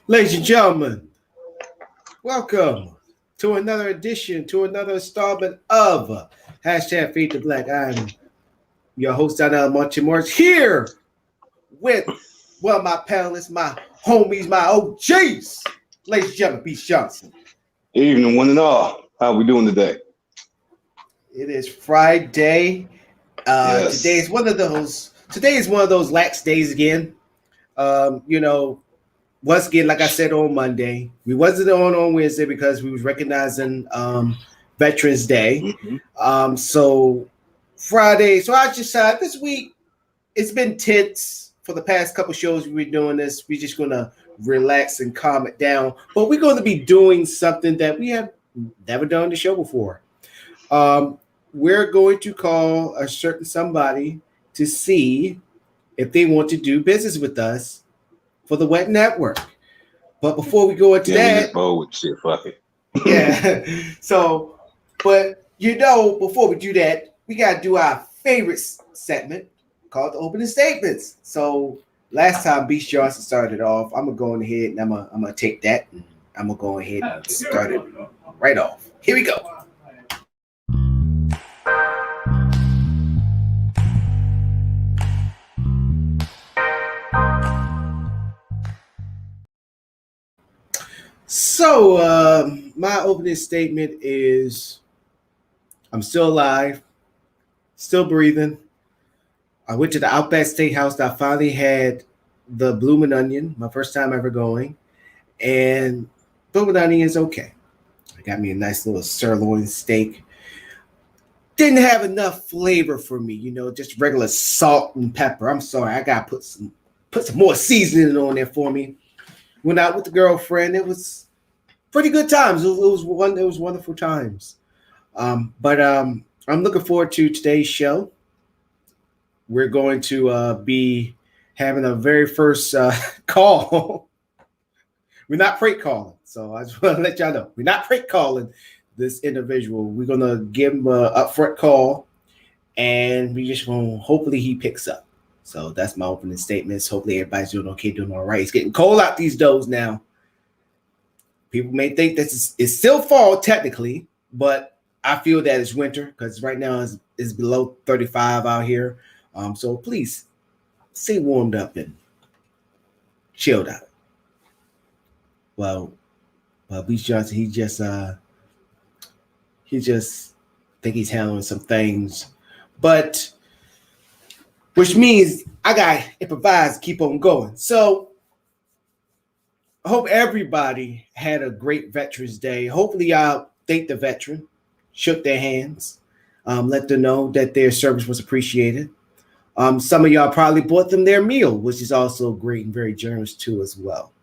Ladies and gentlemen, welcome to another edition, to another installment of hashtag Feed the Black. I'm your host, Donnell Montemorris, here with one of my panelists, my homies, my OGs. Ladies and gentlemen, Beach Johnson. Evening, one and all. How we doing today? It is Friday. Yes. Today is one of those lax days again. Once again, like I said on Monday, we wasn't on Wednesday because we was recognizing Veterans Day. So Friday, so I just decided this week it's been tense for the past couple shows we've been doing this. We're just gonna relax and calm it down, but we're going to be doing something that we have never done on the show before. We're going to call a certain somebody to see if they want to do business with us for the Wet Network. But before we go into that, we just bold with shit. Fuck it. Yeah. So, but before we do that, we gotta do our favorite segment called the opening statements. So last time Beast Johnson started off, I'm gonna go ahead and I'm gonna take that and I'm gonna go ahead and start it right off. Here we go. So my opening statement is I'm still alive, still breathing. I went to the Outback Steakhouse. I finally had the bloomin' onion, my first time ever going. And bloomin' onion is okay. I got me a nice little sirloin steak. Didn't have enough flavor for me, just regular salt and pepper. I'm sorry, I gotta put some more seasoning on there for me. Went out with the girlfriend. It was pretty good times. It was wonderful times. But I'm looking forward to today's show. We're going to be having a very first call. We're not prank calling, so I just want to let y'all know we're not prank calling this individual. We're gonna give him an upfront call, and we just want hopefully he picks up. So that's my opening statements. Hopefully everybody's doing okay, doing all right. It's getting cold out these doors now. People may think that it's still fall technically, but I feel that it's winter because right now it's below 35 out here. So please stay warmed up and chilled out. Well, Beach Johnson, he just think he's handling some things, but which means I got to improvise, keep on going. So I hope everybody had a great Veterans Day. Hopefully y'all thanked the veteran, shook their hands, let them know that their service was appreciated. Some of y'all probably bought them their meal, which is also great and very generous too as well.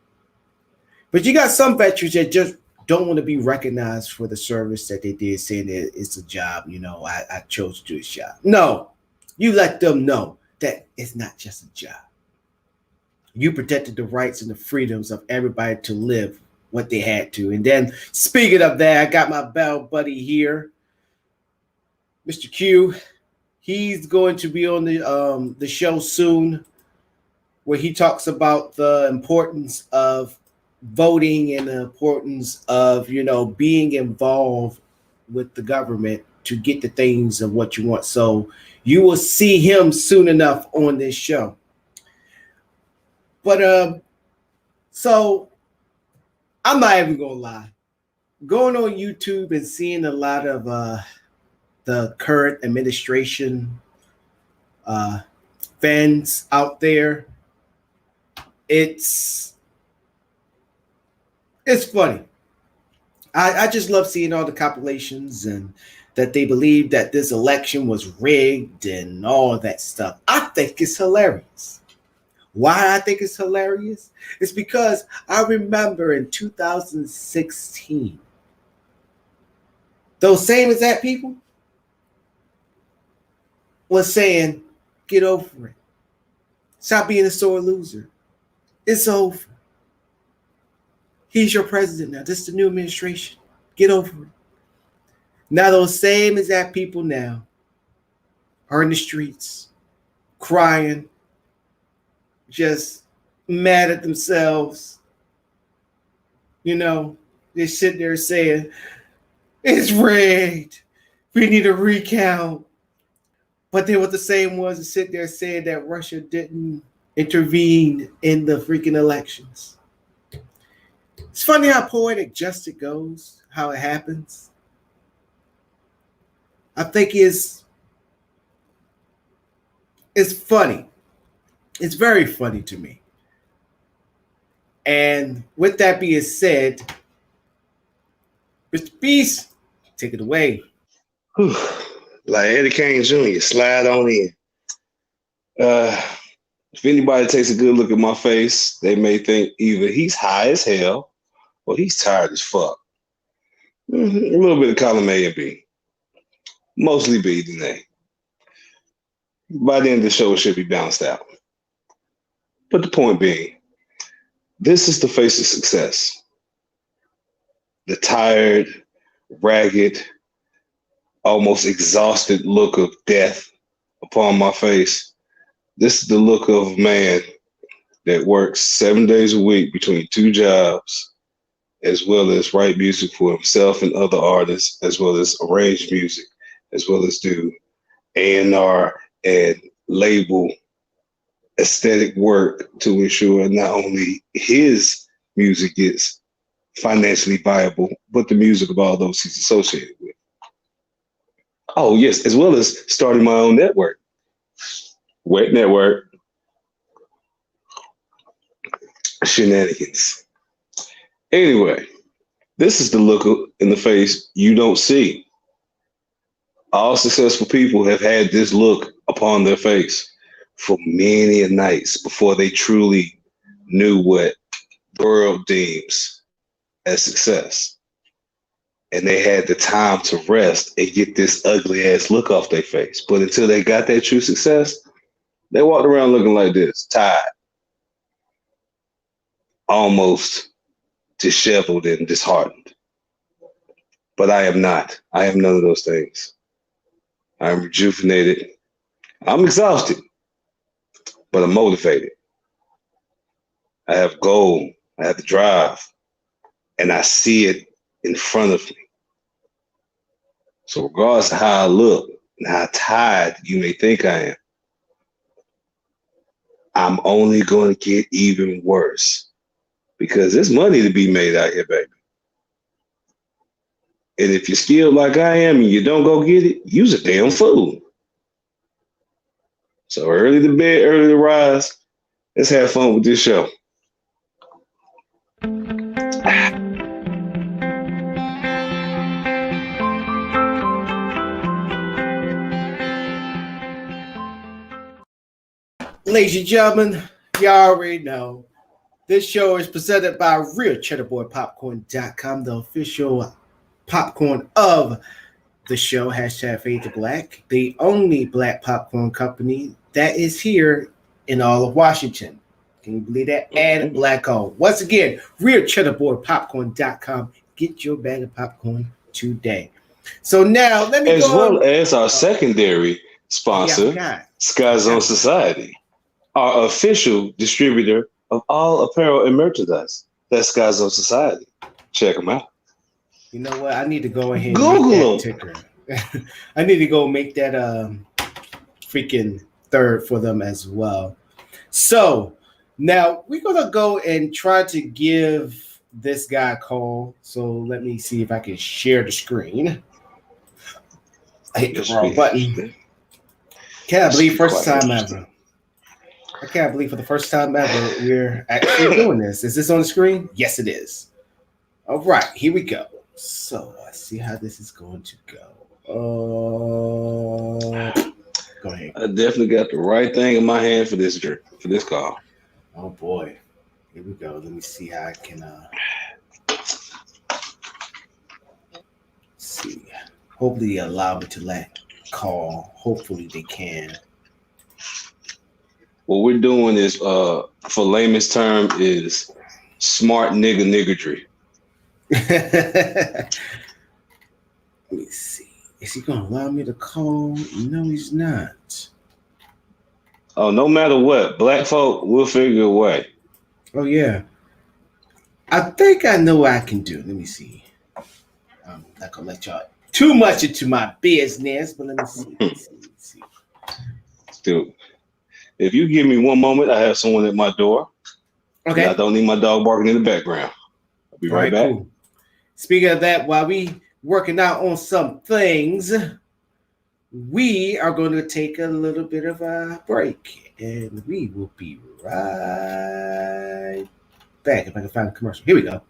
But you got some veterans that just don't want to be recognized for the service that they did, saying that it's a job. I chose to do this job. No, you let them know that it's not just a job. You protected the rights and the freedoms of everybody to live what they had to. And then speaking of that, I got my bell buddy here, Mr. Q. He's going to be on the show soon, where he talks about the importance of voting and the importance of being involved with the government to get the things of what you want. So you will see him soon enough on this show. But so I'm not even gonna lie. Going on YouTube and seeing a lot of the current administration fans out there, it's funny. I just love seeing all the compilations and that they believe that this election was rigged and all of that stuff. I think it's hilarious. Why I think it's hilarious? It's because I remember in 2016, those same exact people was saying, get over it. Stop being a sore loser. It's over. He's your president now. This is the new administration. Get over it. Now those same exact people now are in the streets crying, just mad at themselves, They sit there saying, it's rigged. We need a recount. But they were the same ones that sit there saying that Russia didn't intervene in the freaking elections. It's funny how poetic justice goes, how it happens. I think it's funny. It's very funny to me. And with that being said, Mr. Beast, take it away. Whew. Like Eddie Kane Jr., slide on in. If anybody takes a good look at my face, they may think either he's high as hell or he's tired as fuck. A little bit of column A and B. Mostly B than A. By the end of the show, it should be balanced out. But the point being, this is the face of success. The tired, ragged, almost exhausted look of death upon my face. This is the look of a man that works 7 days a week between 2 jobs, as well as write music for himself and other artists, as well as arrange music, as well as do A&R and label aesthetic work to ensure not only his music gets financially viable, but the music of all those he's associated with. Oh, yes, as well as starting my own network. Wet Network. Shenanigans. Anyway, this is the look in the face you don't see. All successful people have had this look upon their face for many a nights before they truly knew what the world deems as success. And they had the time to rest and get this ugly ass look off their face. But until they got that true success, they walked around looking like this, tired, almost disheveled and disheartened. But I am not. I am none of those things. I'm rejuvenated. I'm exhausted, but I'm motivated. I have goal. I have the drive, and I see it in front of me. So regardless of how I look and how tired you may think I am, I'm only going to get even worse because there's money to be made out here, baby. And if you're skilled like I am and you don't go get it, you's a damn fool. So early to bed, early to rise. Let's have fun with this show. Ladies and gentlemen, y'all already know this show is presented by RealCheddarBoyPopcorn.com, the official popcorn of the show. Hashtag Fade to Black, the only black popcorn company that is here in all of Washington. Can you believe that? And black owned. Once again, RealCheddarBoyPopcorn.com. Get your bag of popcorn today. So now let me as go well on. As our secondary sponsor, Sky Zone Society, our official distributor of all apparel and merchandise. That's Sky Zone Society. Check them out. You know what? I need to go ahead and Google make that ticker. I need to go make that freaking third for them as well. So now we're gonna go and try to give this guy a call. So let me see if I can share the screen. I hit the wrong button. Can't believe first time ever. I can't believe for the first time ever we're actually doing this. Is this on the screen? Yes, it is. All right, here we go. So let's see how this is going to go. Go ahead. I definitely got the right thing in my hand for this call. Oh boy, here we go. Let me see how I can see. Hopefully they allow me to call. Hopefully they can. What we're doing is, for layman's term, is smart niggery. Let me see. Is he gonna allow me to call? No, he's not. Oh, no matter what, black folk will figure a way. Oh yeah. I think I know what I can do. Let me see. I'm not gonna let y'all too much into my business, but let me see. Let's see. Still, if you give me one moment, I have someone at my door. And I Okay. don't need my dog barking in the background. I'll be All right right. back. Cool. Speaking of that, while we working out on some things, we are going to take a little bit of a break, and we will be right back if I can find a commercial. Here we go.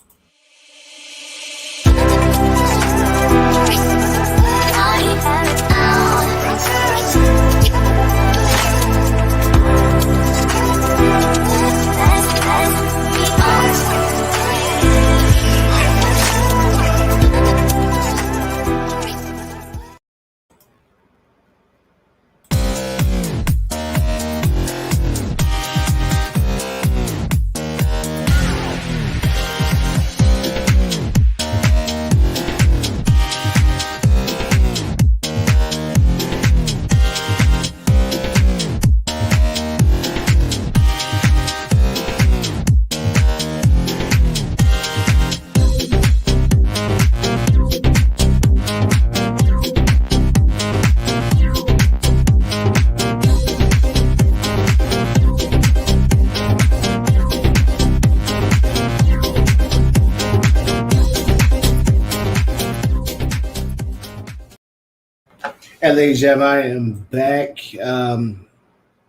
And ladies and gentlemen, I am back.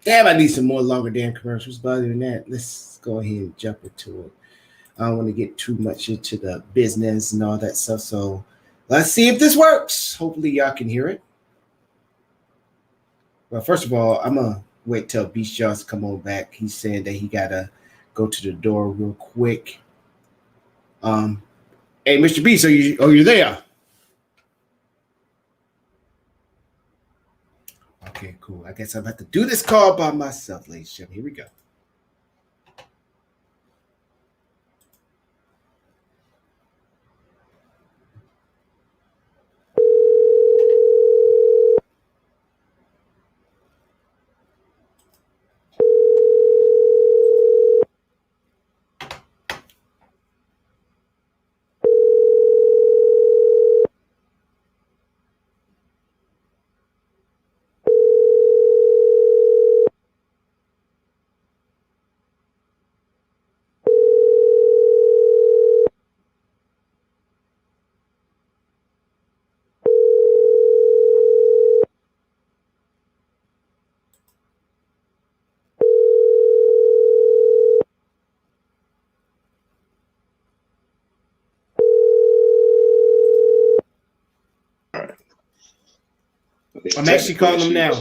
Damn, I need some more longer damn commercials. But other than that, let's go ahead and jump into it. I don't want to get too much into the business and all that stuff. So let's see if this works. Hopefully, y'all can hear it. Well, first of all, I'm gonna wait till Beast Johnson come on back. He's saying that he gotta go to the door real quick. Hey, Mr. Beast, are you there? Okay, cool. I guess I'm about to do this call by myself, ladies and gentlemen. Here we go. I'm actually calling him now.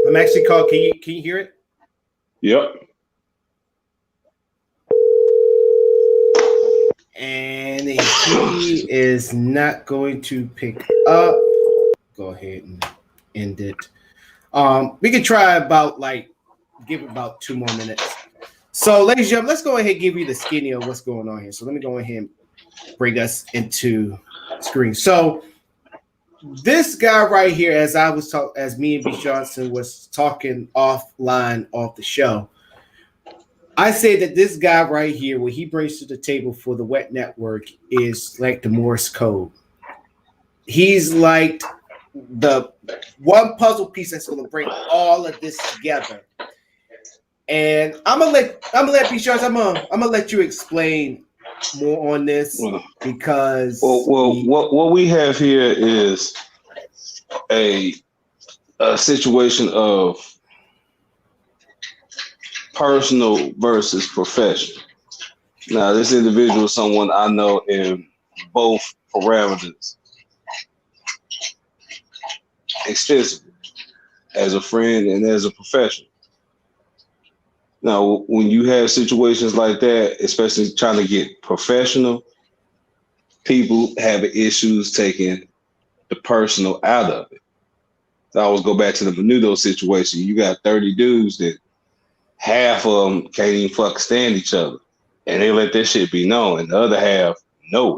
I'm actually calling. Can you hear it? Yep. And he is not going to pick up. Go ahead and end it. We can try give it about 2 more minutes. So, ladies and gentlemen, let's go ahead and give you the skinny of what's going on here. So let me go ahead and bring us into screen. So this guy right here, as me and B. Johnson was talking offline off the show, I say that this guy right here, what he brings to the table for the Wet Network is like the Morse code. He's like the one puzzle piece that's going to bring all of this together. And I'm gonna let B. Johnson. I'm gonna let you explain more on this because what we have here is a situation of personal versus professional. Now, this individual is someone I know in both parameters extensively, as a friend and as a professional. Now, when you have situations like that, especially trying to get professional, people have issues taking the personal out of it. I always go back to the Menudo situation. You got 30 dudes that half of them can't even fucking stand each other, and they let this shit be known, and the other half know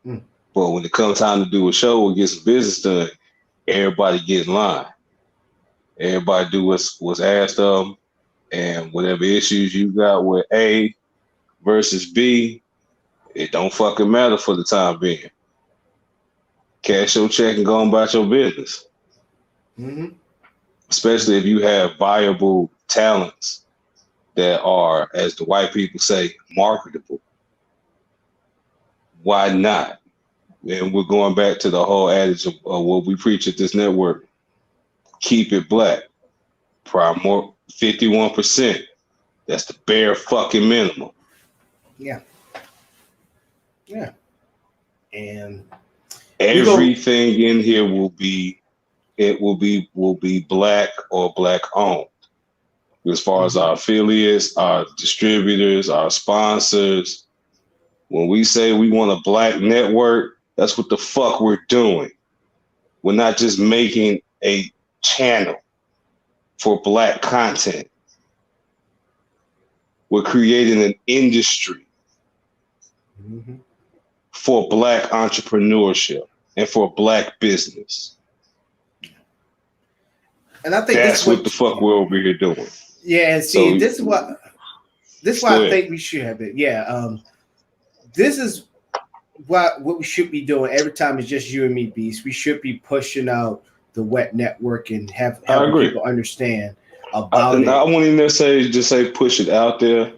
it. But when it comes time to do a show or get some business done, everybody get in line. Everybody do what's asked of them, and whatever issues you got with A, versus B, it don't fucking matter for the time being. Cash your check and go on about your business. Mm-hmm. Especially if you have viable talents that are, as the white people say, marketable. Why not? And we're going back to the whole adage of what we preach at this network. Keep it black. Probably more 51%. That's the bare fucking minimum. Yeah. Yeah. And everything in here will be black or black owned. As far as our affiliates, our distributors, our sponsors, when we say we want a black network, that's what the fuck we're doing. We're not just making a channel for black content. We're creating an industry for black entrepreneurship and for black business. And I think that's what the fuck we're over here doing. Yeah, and see, this is why I think we should have it. Yeah, this is what we should be doing every time. It's just you and me, Beast. We should be pushing out the wet network and helping people understand about it. I won't even necessarily just say push it out there,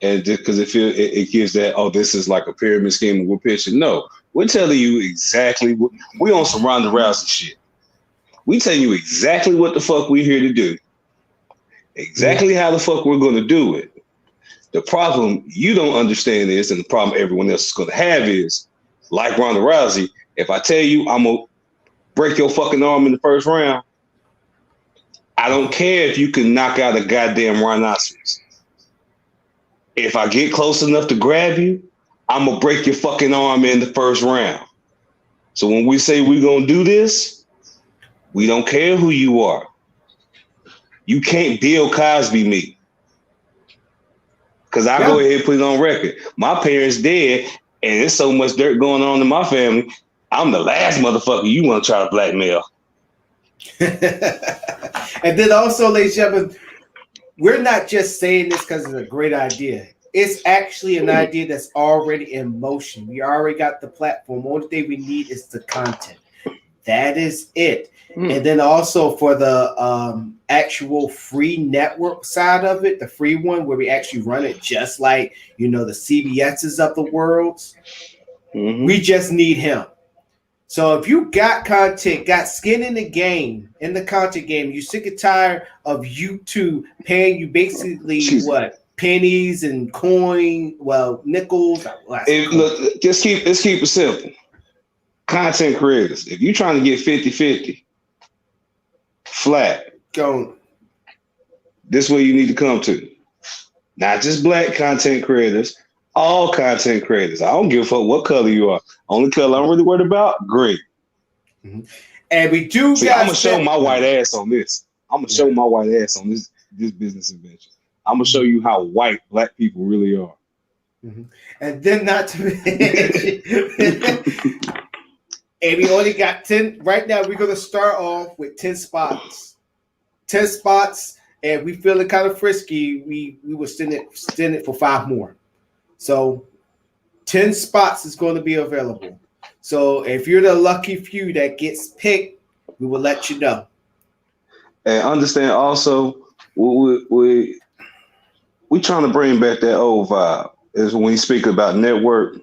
and because it gives that, oh, this is like a pyramid scheme and we're pitching. No, we're telling you exactly what we on some Ronda Rousey shit. We telling you exactly what the fuck we're here to do. Exactly how the fuck we're going to do it. The problem you don't understand is, and the problem everyone else is going to have is, like Ronda Rousey, if I tell you I'm going to break your fucking arm in the first round, I don't care if you can knock out a goddamn rhinoceros. If I get close enough to grab you, I'm going to break your fucking arm in the first round. So when we say we're going to do this, we don't care who you are. You can't Bill Cosby me. Because I go ahead and put it on record. My parents dead, and there's so much dirt going on in my family. I'm the last motherfucker you want to try to blackmail. And then also, ladies and gentlemen, we're not just saying this because it's a great idea. It's actually an idea that's already in motion. We already got the platform. Only thing we need is the content. That is it. And then also for the actual free network side of it, the free one where we actually run it just like, the CBSs of the world, we just need him. So if you got content, got skin in the game, in the content game, you're sick and tired of YouTube paying you basically pennies and nickels. Look, let's keep it simple. Content creators, if you're trying to get 50-50 flat, this is where you need to come to. Not just black content creators, all content creators. I don't give a fuck what color you are. Only color I'm really worried about, green. And we do. I'm gonna show my white ass on this. I'm gonna show my white ass on this business invention. I'm gonna show you how white black people really are. And then not to mention. And we only got 10 right now. We're gonna start off with 10 spots. 10 spots, and we feeling kind of frisky. We will send it for 5 more. So 10 spots is going to be available. So if you're the lucky few that gets picked, we will let you know. And understand also, we trying to bring back that old vibe. Is when we speak about network.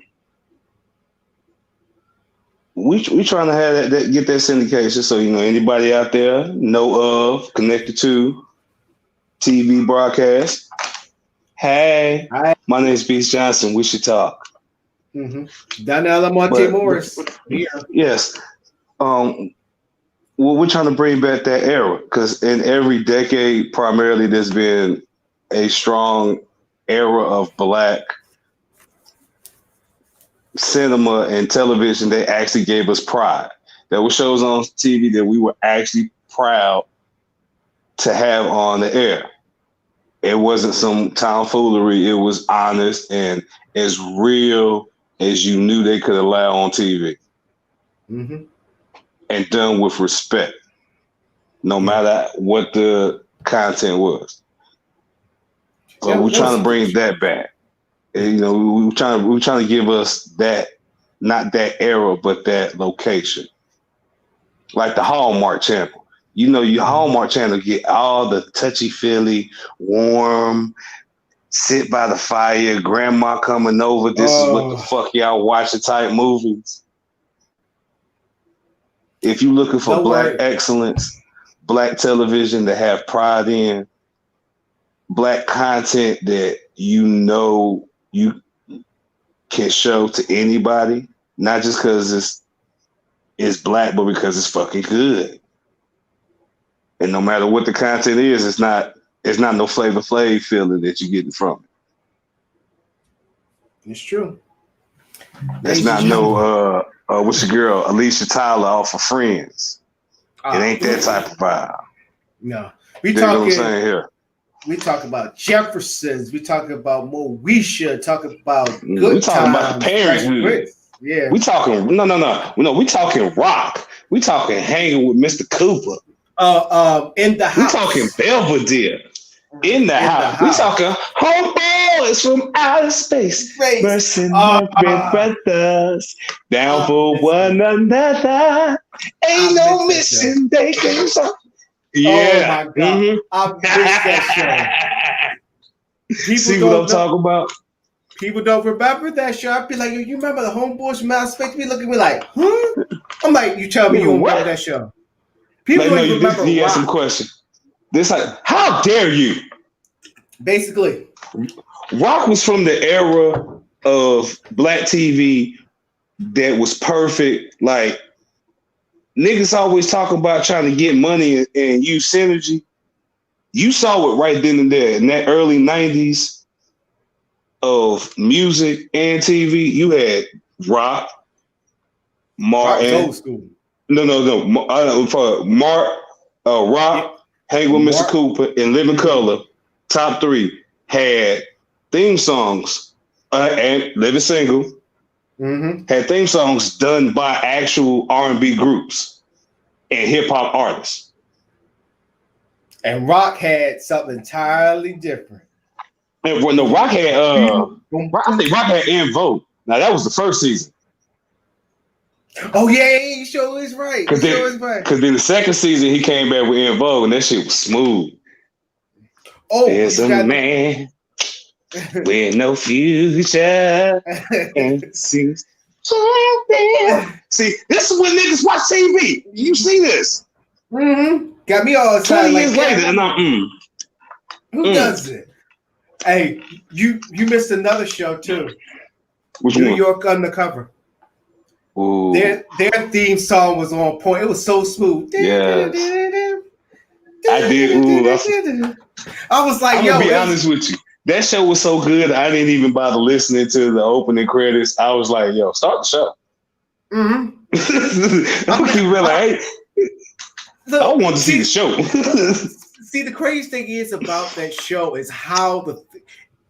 We trying to have that get that syndication. So anybody out there know of, connected to TV broadcast. Hey, my name is Beast Johnson. We should talk. Donnell Monte Morris. Yes. We're trying to bring back that era because in every decade, primarily, there's been a strong era of black cinema and television that actually gave us pride. There were shows on TV that we were actually proud to have on the air. It wasn't some tomfoolery. It was honest and as real as you knew they could allow on TV. And done with respect, no matter what the content was. So we're trying to bring that back. And, we were trying to give us that, not that era, but that location. Like the Hallmark Channel. Your Hallmark Channel get all the touchy-feely, warm, sit by the fire, grandma coming over, this is what the fuck y'all watching type movies. If you're looking for black excellence, black television to have pride in, black content that you can show to anybody, not just because it's black, but because it's fucking good. And no matter what the content is, it's not no Flavor Flav feeling that you're getting from it. It's true. That's not no what's your girl, Alicia Tyler off of Friends. It ain't that type of vibe. No. You know what I'm saying here? We talk about Jeffersons. We talk about Moesha. Talk about good we talking about the parents. Yeah. We talking no. We talking rock. We talking hanging with Mr. Cooper. In the house. We talking Belvedere. In the house. We talking homeboys from outer space. Mercenary brothers down for one another. Ain't no missing. They can so. Yeah. Oh my God. I miss that show. See what I'm talking about? People don't remember that show. I'd be like, you remember the homeboys from outer space? Be looking at me like, huh? I'm like, you tell me you don't remember that show. People don't even remember. He asked some question. This like, how dare you? Basically, Rock was from the era of black TV that was perfect. Like niggas always talk about trying to get money and use synergy. You saw it right then and there in that early 90s of music and TV. You had Rock, Martin. old school. No. Mark, Rock, Hang with Mr. Cooper, and Living Color. Top three had theme songs and Living Single had theme songs done by actual R&B groups and hip hop artists. And Rock had something entirely different. And when the Rock had, I think Rock had En Vogue. Now that was the first season. Oh yeah, he sure is right. Because then the second season he came back with En Vogue, and that shit was smooth. Oh, there's a man with no future and seems See, this is when niggas watch TV. You see this? Got me all excited. 20 years later, and I'm Who does it? Hey, you missed another show too. Which New one? York Undercover. Ooh. Their theme song was on point. It was so smooth. Yes. I did. Ooh, I was like, I'm gonna be honest with you. That show was so good, I didn't even bother listening to the opening credits. I was like, yo, start the show. I'm like, hey, I want to see the show. See, the crazy thing is about that show is how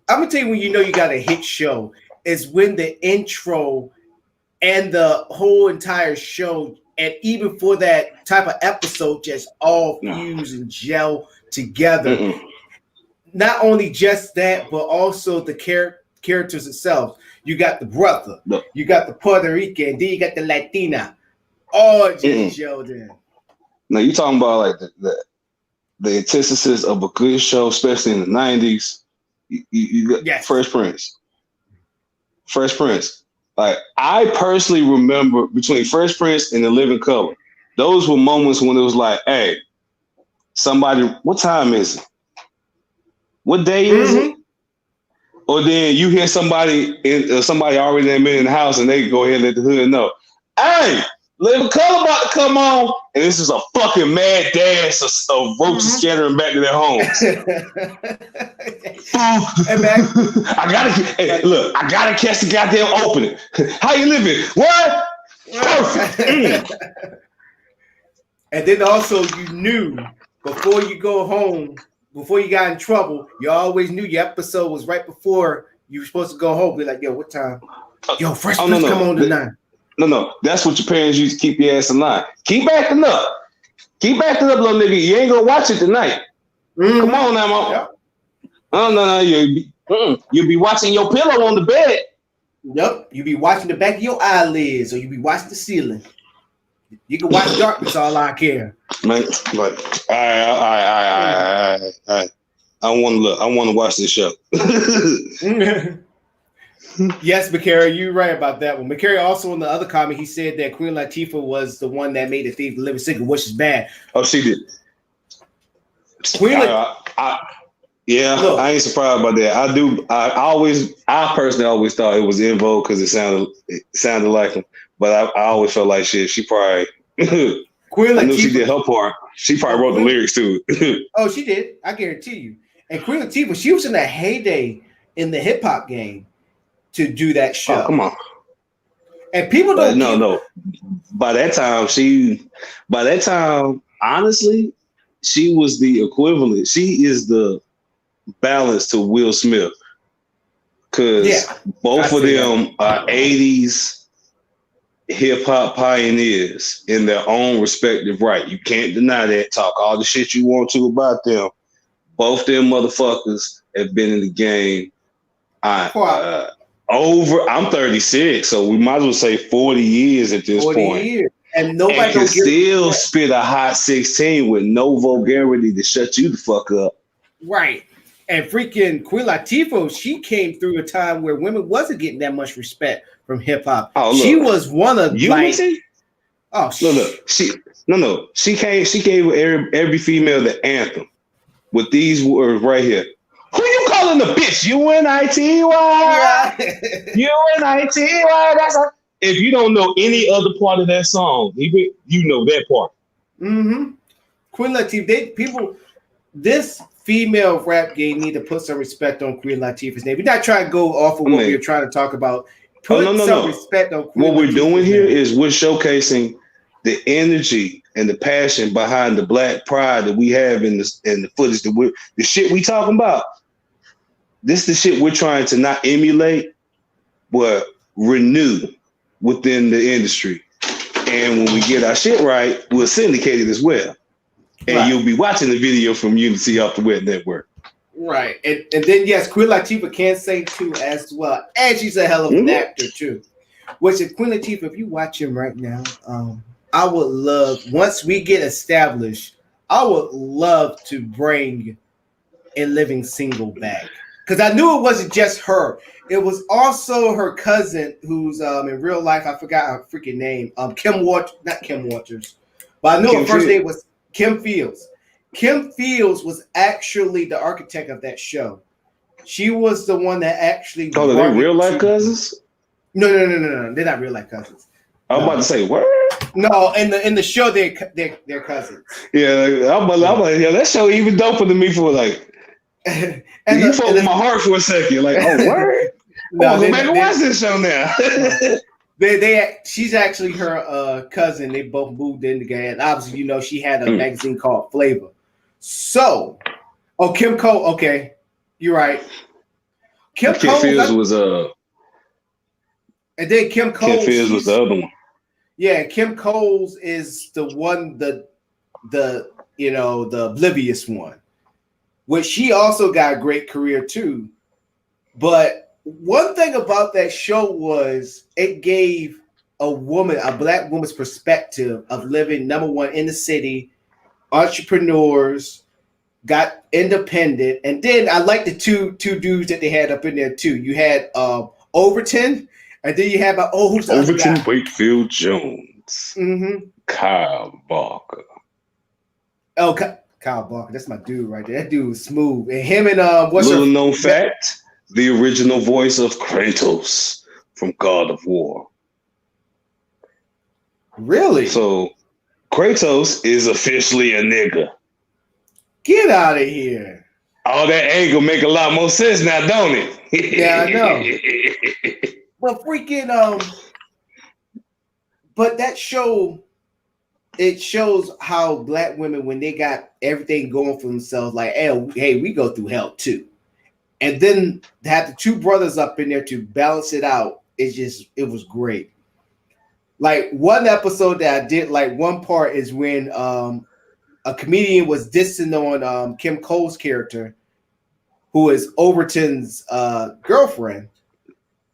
I'm gonna tell you when you know you got a hit show is when the intro and the whole entire show, and even for that type of episode, just all fuse and gel together. Not only just that, but also the characters itself. You got the brother, you got the Puerto Rican, then you got the Latina, all just gelled in. Now you talking about like the antithesis of a good show, especially in the 90s. You got Fresh Prince. Fresh Prince. Like I personally remember between Fresh Prince and The Living Color, those were moments when it was like, hey, somebody, what time is it? What day is it? Or then you hear somebody already in the house and they go ahead and let the hood know, hey, Living Color about to come on, and this is a fucking mad dance of roaches scattering back to their homes. I gotta catch the goddamn opening. How you living? What? Perfect. And then also you knew before you go home, before you got in trouble, you always knew your episode was right before you were supposed to go home. Be like, yo, what time? Yo, Fresh Prince come on tonight. No. That's what your parents used to keep your ass in line. Keep acting up. Keep acting up, little nigga. You ain't gonna watch it tonight. Come on now, mom. No. You'll be watching your pillow on the bed. Yep, you be watching the back of your eyelids, or you be watching the ceiling. You can watch darkness, all I care. Man, like, all right. I want to look. I want to watch this show. Yes, McCary, you're right about that one. McCary also in the other comment, he said that Queen Latifah was the one that made the Thief the Living Single, which is bad. Oh, she did. Queen Yeah, look, I ain't surprised about that. I personally always thought it was In Vogue because it sounded like him, but I always felt like shit. She probably Queen Latifah, I knew she did her part. She probably wrote the lyrics to it. Oh, she did. I guarantee you. And Queen Latifah, she was in that heyday in the hip hop game to do that show. Oh, come on. And people don't no. By that time, honestly, she was the equivalent. She is the balance to Will Smith. Because both of them are 80s hip hop pioneers in their own respective right. You can't deny that. Talk all the shit you want to about them. Both them motherfuckers have been in the game. I'm 36, so we might as well say 40 years at this 40 point. Years. And nobody can still spit a hot 16 with no vulgarity to shut you the fuck up. Right. And freaking Queen Latifah, she came through a time where women wasn't getting that much respect from hip hop. Oh, she was one of Unity. She gave every female the anthem with these words right here. Who you calling the bitch? UNITY. UNITY. That's a. If you don't know any other part of that song, you know that part. Mm-hmm. Queen Latifah, this female rap game need to put some respect on Queen Latifah's name. We're not trying to go off of what we were trying to talk about. Put some respect on Queen What we're Latifah's doing here name. is we're showcasing the energy and the passion behind the black pride that we have in the footage the shit we talking about. This is the shit we're trying to not emulate, but renew within the industry. And when we get our shit right, we'll syndicate it as well. And you'll be watching the video from Unity off the Web Network. Right. And then, yes, Queen Latifah can sing too as well. And she's a hell of an actor too. Which if Queen Latifah, if you watch him right now, I would love, once we get established, I would love to bring A Living Single back. Because I knew it wasn't just her. It was also her cousin, who's in real life, I forgot her freaking name. Not Kim Waters, but I know her first name was Kim Fields. Kim Fields was actually the architect of that show. She was the one that actually. Oh, are they real life cousins? No. They're not real life cousins. I was about to say what? No, in the show they're cousins. Yeah, I'm like, that show even doper than me for like. And you fucked with my heart for a second, like, oh, word. Go back and watch this show now. She's actually her cousin. They both moved in together. And obviously, she had a magazine called Flavor. So, Kim Cole. Okay, you're right. Kim Fields was and then Kim Cole. Kim Fields was the other one. Yeah, Kim Cole's is the one, the oblivious one, which she also got a great career too. But one thing about that show was it gave a black woman's perspective of living, number one, in the city, entrepreneurs, got independent. And then I like the two dudes that they had up in there too. You had Overton, and then you had Overton Wakefield Jones. Mm-hmm. Kyle Barker. Oh, Kyle Barker. That's my dude right there. That dude was smooth. And him and little known fact. The original voice of Kratos from God of War. Really? So Kratos is officially a nigga. Get out of here. All that angle make a lot more sense now, don't it? Yeah, I know. But freaking but that show, it shows how black women, when they got everything going for themselves, like, hey, we go through hell too. And then to have the two brothers up in there to balance it out, it was great. Like one episode that I did, like one part is when a comedian was dissing on Kim Cole's character. who is Overton's girlfriend,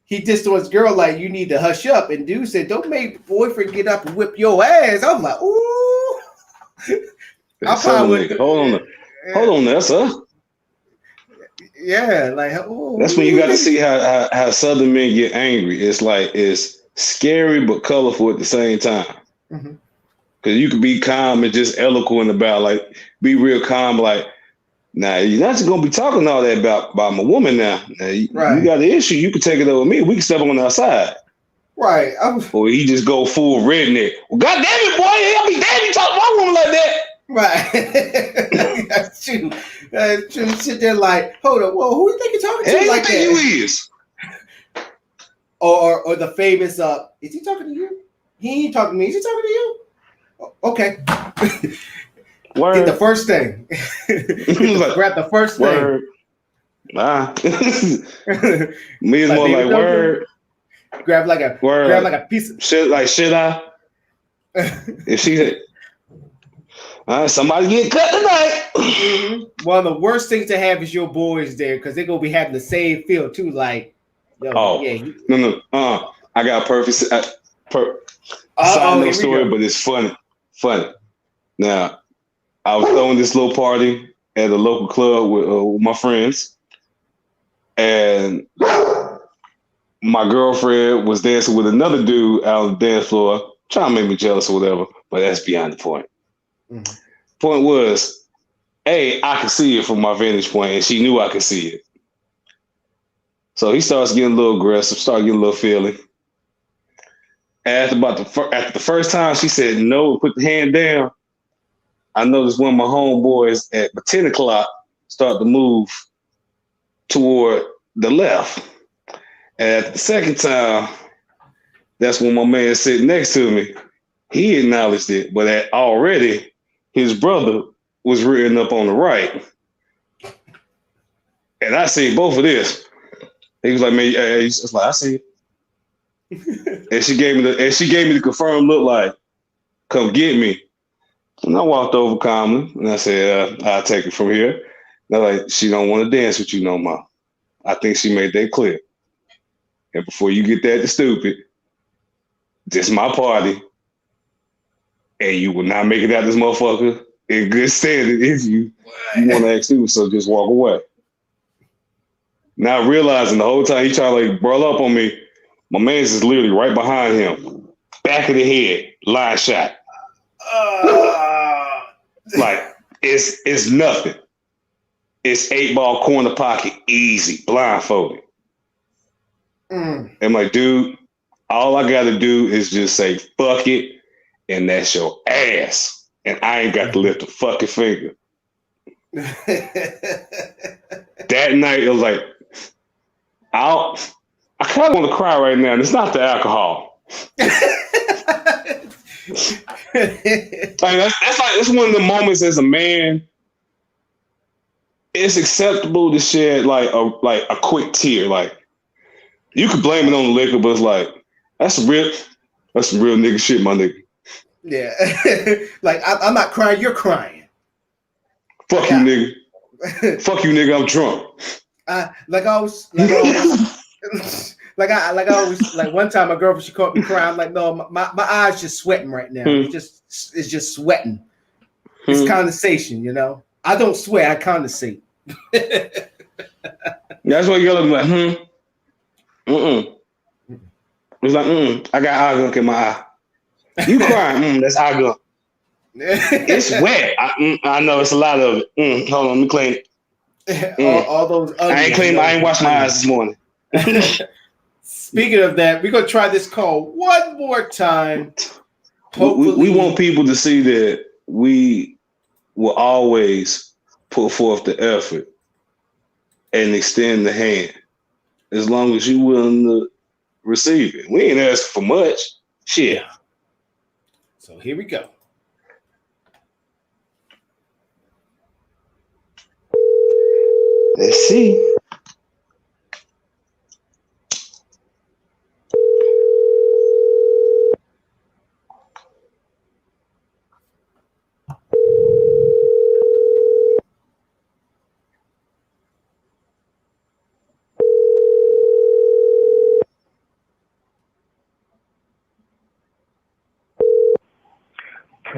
he dissed on his girl like, you need to hush up. And dude said, don't make boyfriend get up and whip your ass. I'm like, ooh. Hold on there, sir. Yeah, like, ooh. That's when you got to see how Southern men get angry. It's like it's scary but colorful at the same time. Mm-hmm. Cause you could be calm and just eloquent about, like, be real calm, like, now you're not just gonna be talking all that about my woman now. You got the issue, you can take it over me. We can step on the outside. Right. Or he just go full redneck. Well, God damn it, boy, I'll be damn you talk to my woman like that. Right. That's true. That's true. Sit there like, hold up, well, who do you think you're talking to like that? You is? Or the famous is he talking to you? He ain't talking to me. Is he talking to you? Okay. Word. Get the first thing. Grab the first word. thing. Nah. Me is more like word. Grab like a word. Grab like a piece of shit. Like should I? If she said, somebody get cut tonight. Mm-hmm. One of the worst things to have is your boys there because they're gonna be having the same feel too. Like, yo, yeah. No. I got a perfect side note story, but it's funny. Now, I was throwing this little party at a local club with my friends, and my girlfriend was dancing with another dude out on the dance floor, trying to make me jealous or whatever. But that's beyond the point. Mm-hmm. Point was, I could see it from my vantage point, and she knew I could see it. So he starts getting a little aggressive, started getting a little feeling. After the first time she said no, put the hand down, I noticed one of my homeboys at 10 o'clock start to move toward the left. And at the second time, that's when my man sitting next to me, he acknowledged it, but already his brother was rearing up on the right. And I see both of this. He was like, man, he's just like, I see it. And she gave me the confirmed look like, come get me. And I walked over calmly and I said, I'll take it from here. They're like, she don't want to dance with you no more. I think she made that clear. And before you get that stupid, this is my party. And you will not make it out this motherfucker in good standing if you want to act stupid, so just walk away. Now realizing the whole time he trying to like brawl up on me, my man's is literally right behind him, back of the head, line shot. Like it's nothing. It's 8-ball corner pocket, easy, blindfolded. I'm like, dude, all I gotta do is just say fuck it, and that's your ass, and I ain't got to lift a fucking finger. That night, it was like, I kind of want to cry right now, and it's not the alcohol. That's one of the moments as a man. It's acceptable to shed like a quick tear. Like you could blame it on the liquor, but it's like that's some real nigga shit, my nigga. Yeah, like I'm not crying, you're crying. Fuck you, nigga. Fuck you, nigga. I'm drunk. Like one time, my girlfriend she caught me crying. I'm like, no, my eyes just sweating right now. It's just sweating. It's condensation, you know. I don't sweat, I condensate. That's why you gotta be like, It's like, I got eye gunk in my eye. You crying? That's eye gunk. It's wet. I know it's a lot of it. Hold on, let me clean it. All those. Onions, I ain't washed my eyes this morning. Speaking of that, we're gonna try this call one more time. We want people to see that we will always put forth the effort and extend the hand as long as you're willing to receive it. We ain't asking for much. Shit. So here we go. Let's see.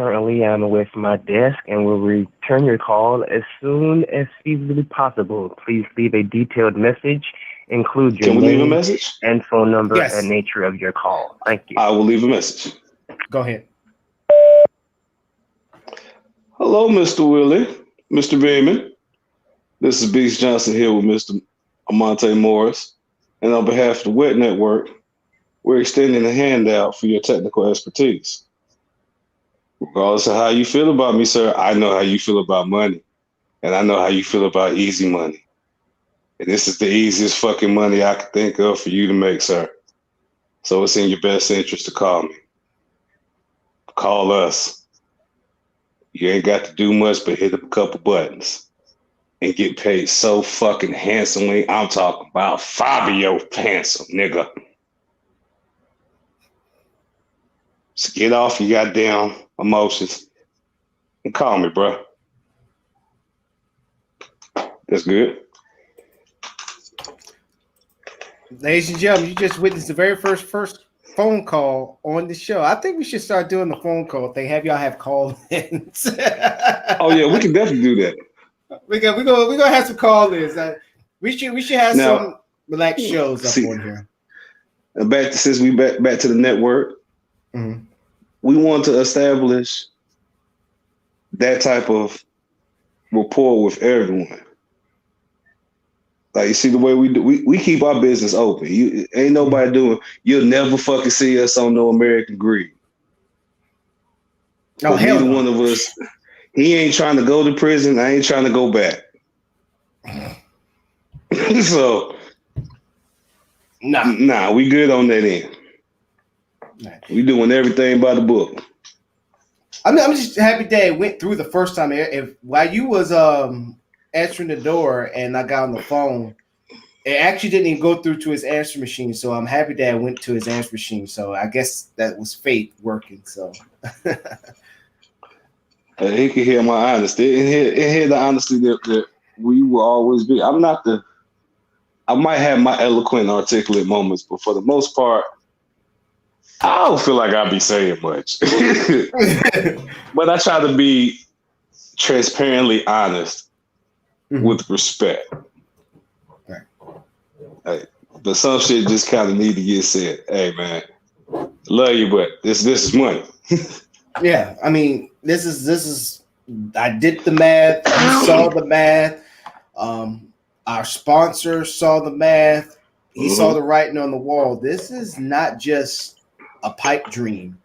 currently am away from my desk and will return your call as soon as feasibly possible. Please leave a detailed message. Include your Can we leave a name message? and phone number Yes. and nature of your call. Thank you. I will leave a message. Go ahead. Hello, Mr. Willie, Mr. Beeman. This is Beast Johnson here with Mr. Amonte Morris. And on behalf of the WET Network, we're extending a handout for your technical expertise. Regardless of how you feel about me, sir, I know how you feel about money. And I know how you feel about easy money. And this is the easiest fucking money I could think of for you to make, sir. So it's in your best interest to call me. Call us. You ain't got to do much but hit a couple buttons and get paid so fucking handsomely. I'm talking about Fabio handsome, nigga. So get off your goddamn emotions and call me, bro. That's good. Ladies and gentlemen, you just witnessed the very first phone call on the show. I think we should start doing the phone call thing. Have y'all have call-ins? Oh yeah, we can definitely do that. We're gonna have some call-ins. We should have Now, some relaxed shows up on here. And since we back to the network, we want to establish that type of rapport with everyone. Like, you see the way we do, we keep our business open. You ain't nobody doing. You'll never fucking see us on no American Greed. No, hell neither no. one of us. He ain't trying to go to prison. I ain't trying to go back. So, nah, we good on that end. We doing everything by the book. I'm just happy that it went through the first time. If while you was answering the door and I got on the phone, it actually didn't even go through to his answer machine. So I'm happy that it went to his answer machine. So I guess that was fate working. So he could hear my honesty. It hear the honesty that we will always be. I might have my eloquent, articulate moments, but for the most part, I don't feel like I be saying much. But I try to be transparently honest with respect. Right. But some shit just kind of need to get said. Hey, man, love you, but this is money. Yeah, I mean, this is. I did the math. You saw the math. Our sponsor saw the math. He saw the writing on the wall. This is not just a pipe dream.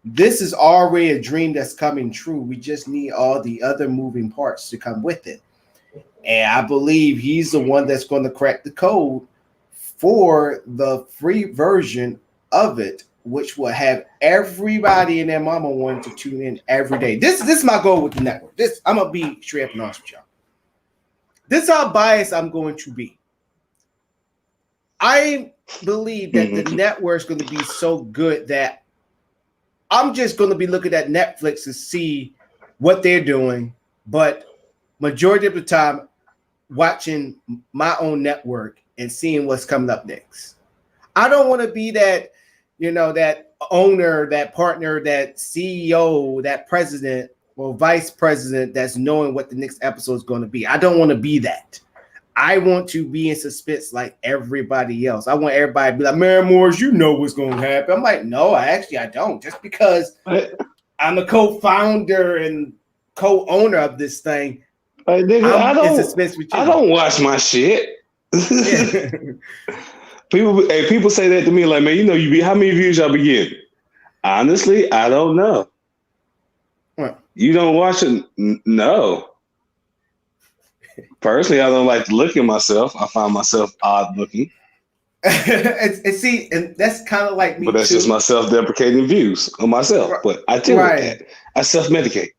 This is already a dream that's coming true. We just need all the other moving parts to come with it. And I believe he's the one that's going to crack the code for the free version of it, which will have everybody and their mama wanting to tune in every day. This is my goal with the network. I'm going to be straight up and honest with y'all. This is how biased I'm going to be. I believe that the network is going to be so good that I'm just going to be looking at Netflix to see what they're doing, but majority of the time watching my own network and seeing what's coming up next. I don't want to be that, that owner, that partner, that CEO, that president or vice president that's knowing what the next episode is going to be. I don't want to be that. I want to be in suspense like everybody else. I want everybody to be like, man, Morris, you know what's going to happen. I'm like, no, I don't. Just because I'm a co-founder and co-owner of this thing, like, nigga, I'm in suspense with you. I don't watch my shit. Yeah. People say that to me like, man, how many views y'all be getting? Honestly, I don't know. What? You don't watch it? No. Personally, I don't like to look at myself. I find myself odd looking. and that's kind of like me. But that's just my self-deprecating views of myself. But I deal with that. I self-medicate.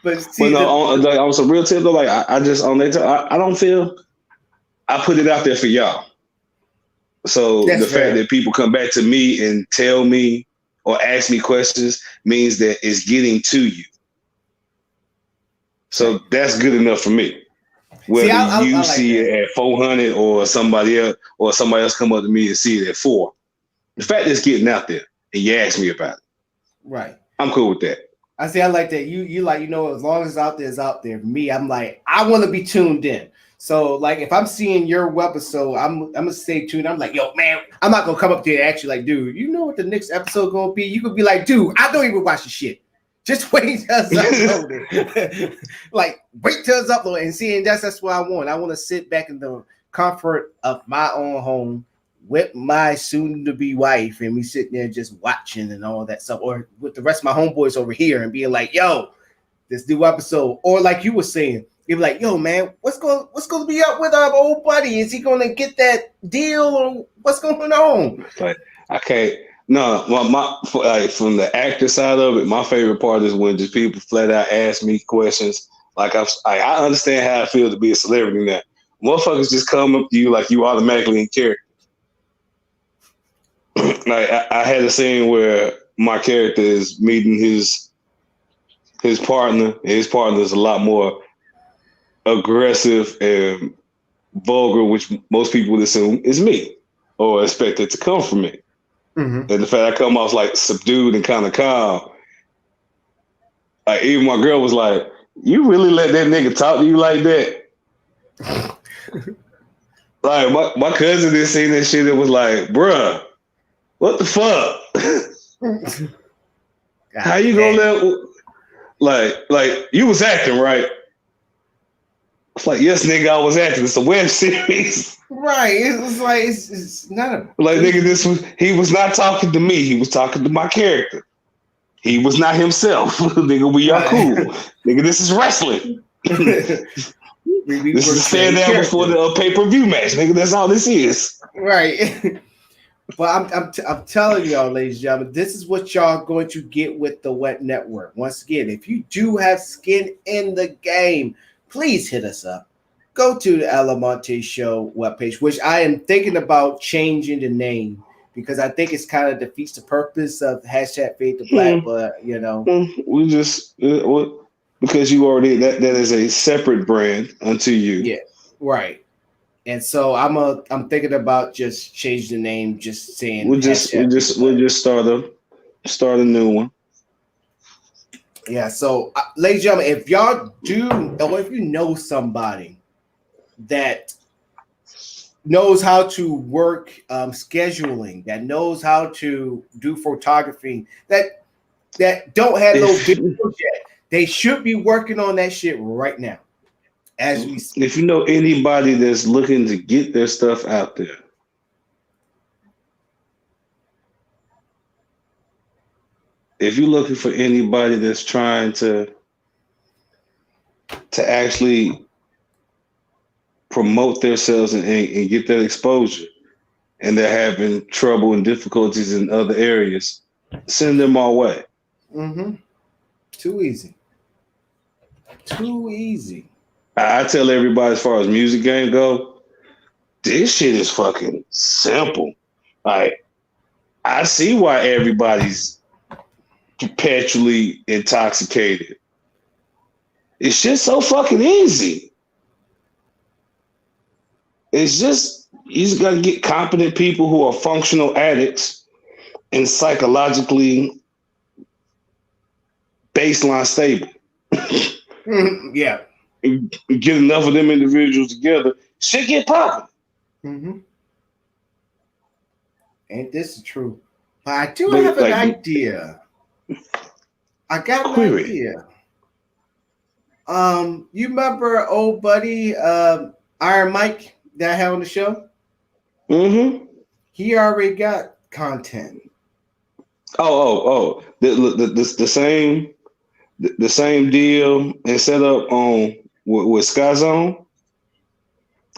But on some real tip though, like I just on that I don't feel I put it out there for y'all. So that's the fact that people come back to me and tell me or ask me questions means that it's getting to you. So that's good enough for me. Whether I see it at 400 or somebody else come up to me and see it at 4. The fact that it's getting out there and you ask me about it. Right. I'm cool with that. I say I like that. You like, as long as it's out there, it's out there. For me, I'm like, I want to be tuned in. So like, if I'm seeing your episode, I'm gonna stay tuned. I'm like, yo, man, I'm not gonna come up to you and ask you like, dude, you know what the next episode gonna be? You could be like, dude, I don't even watch the shit. Just wait till it's uploaded. Like, wait till it's uploaded and see. And that's what I want. I want to sit back in the comfort of my own home with my soon-to-be wife, and we sitting there just watching and all that stuff, or with the rest of my homeboys over here and being like, yo, this new episode, or like you were saying, you'd be like, yo, man, what's going to be up with our old buddy? Is he going to get that deal, or what's going on? Like, I can't. No, like from the actor side of it, my favorite part is when just people flat out ask me questions. Like I understand how I feel to be a celebrity now. Motherfuckers just come up to you like you automatically in character. Like I had a scene where my character is meeting his partner. And his partner is a lot more aggressive and vulgar, which most people would assume is me or expect it to come from me. Mm-hmm. And the fact I come off like subdued and kind of calm. Like even my girl was like, "You really let that nigga talk to you like that?" Like my cousin did see that shit and was like, "Bruh, what the fuck? How you gonna let like you was acting, right?" It's like, yes, nigga, I was acting. It's a web series. Right. It's like it's not a like nigga, he was not talking to me, he was talking to my character. He was not himself. Nigga, we are cool. Nigga, this is wrestling. This is a stand down before the pay-per-view match, nigga. That's all this is. Right. But I'm telling y'all, ladies and gentlemen, this is what y'all going to get with the Wet Network. Once again, if you do have skin in the game, please hit us up. Go to the Alamonte Show webpage, which I am thinking about changing the name because I think it's kind of defeats the purpose of hashtag Fade to Black. But we just because you already that is a separate brand unto you. Yeah, right. And so I'm thinking about just changing the name, just saying we'll just start a new one. Yeah, so ladies and gentlemen, if y'all do, or if you know somebody that knows how to work scheduling, that knows how to do photography, that don't have no videos yet, they should be working on that shit right now. As we speak. If you know anybody that's looking to get their stuff out there, if you're looking for anybody that's trying to actually promote themselves and get that exposure, and they're having trouble and difficulties in other areas, send them our way. Mm-hmm. Too easy. I tell everybody, as far as music game go, this shit is fucking simple. Like, I see why everybody's perpetually intoxicated. It's just so fucking easy. It's just, you just got to get competent people who are functional addicts and psychologically baseline stable. Yeah. And get enough of them individuals together, shit get popping. Mm-hmm. Ain't this the truth? But I do have an idea. I got an idea. You remember old buddy Iron Mike that I had on the show? Mm-hmm. He already got content. The same deal and set up on with Sky Zone.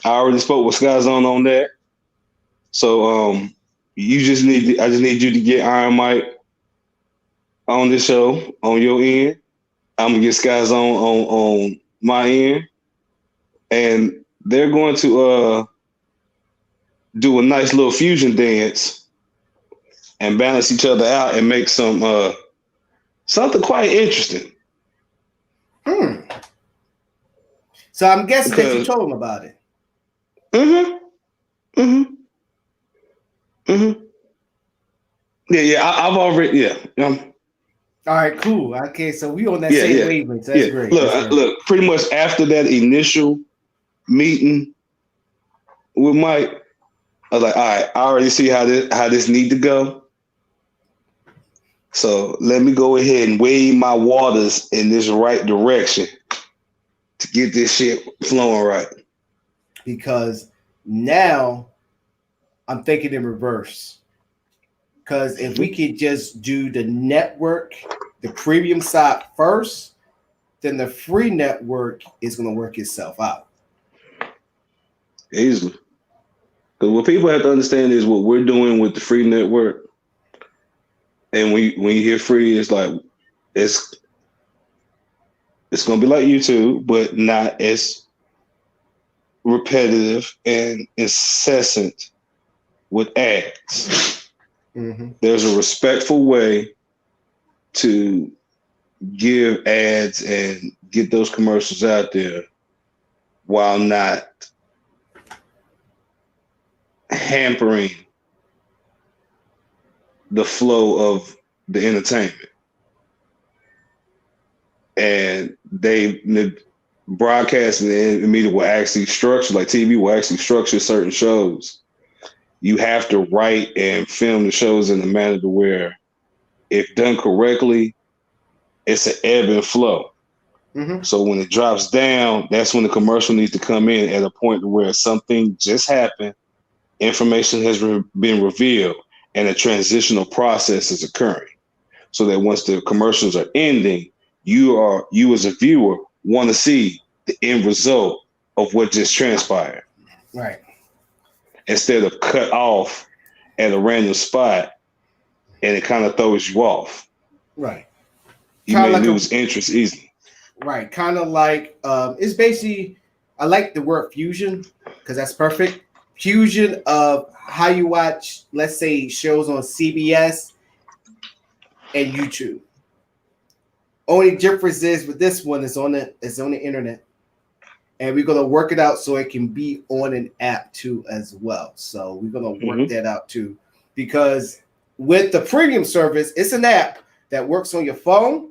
I already spoke with Sky Zone on that. So I just need you to get Iron Mike on this show on your end. I'm gonna get Sky Zone on my end. And they're going to do a nice little fusion dance and balance each other out and make some something quite interesting. So I'm guessing that you told him about it. Yeah. I've already. All right, cool. Okay, so we on that Yeah, same yeah, wavelength. That's yeah. great. Look, That's great. look. Pretty much after that initial meeting with Mike, I was like, all right, I already see how this need to go. So let me go ahead and wade my waters in this right direction to get this shit flowing right. Because now I'm thinking in reverse. Because if we could just do the network, the premium side first, then the free network is going to work itself out. Easily. Because what people have to understand is what we're doing with the free network. And when you hear free, it's like it's gonna be like YouTube, but not as repetitive and incessant with ads. Mm-hmm. There's a respectful way to give ads and get those commercials out there while not hampering the flow of the entertainment. And broadcasting and media will actually structure, like TV will actually structure certain shows. You have to write and film the shows in a manner to where, if done correctly, it's an ebb and flow. Mm-hmm. So when it drops down, that's when the commercial needs to come in at a point where something just happened, information has been revealed, and a transitional process is occurring. So that once the commercials are ending, you as a viewer want to see the end result of what just transpired. Right. Instead of cut off at a random spot and it kind of throws you off. Right. You Kinda may like lose interest easily. Right. Kind of like it's basically, I like the word fusion because that's perfect. Fusion of how you watch, let's say, shows on CBS and YouTube. Only difference is with this one is on the internet, and we're gonna work it out so it can be on an app too as well. So we're gonna work that out too, because with the premium service, it's an app that works on your phone,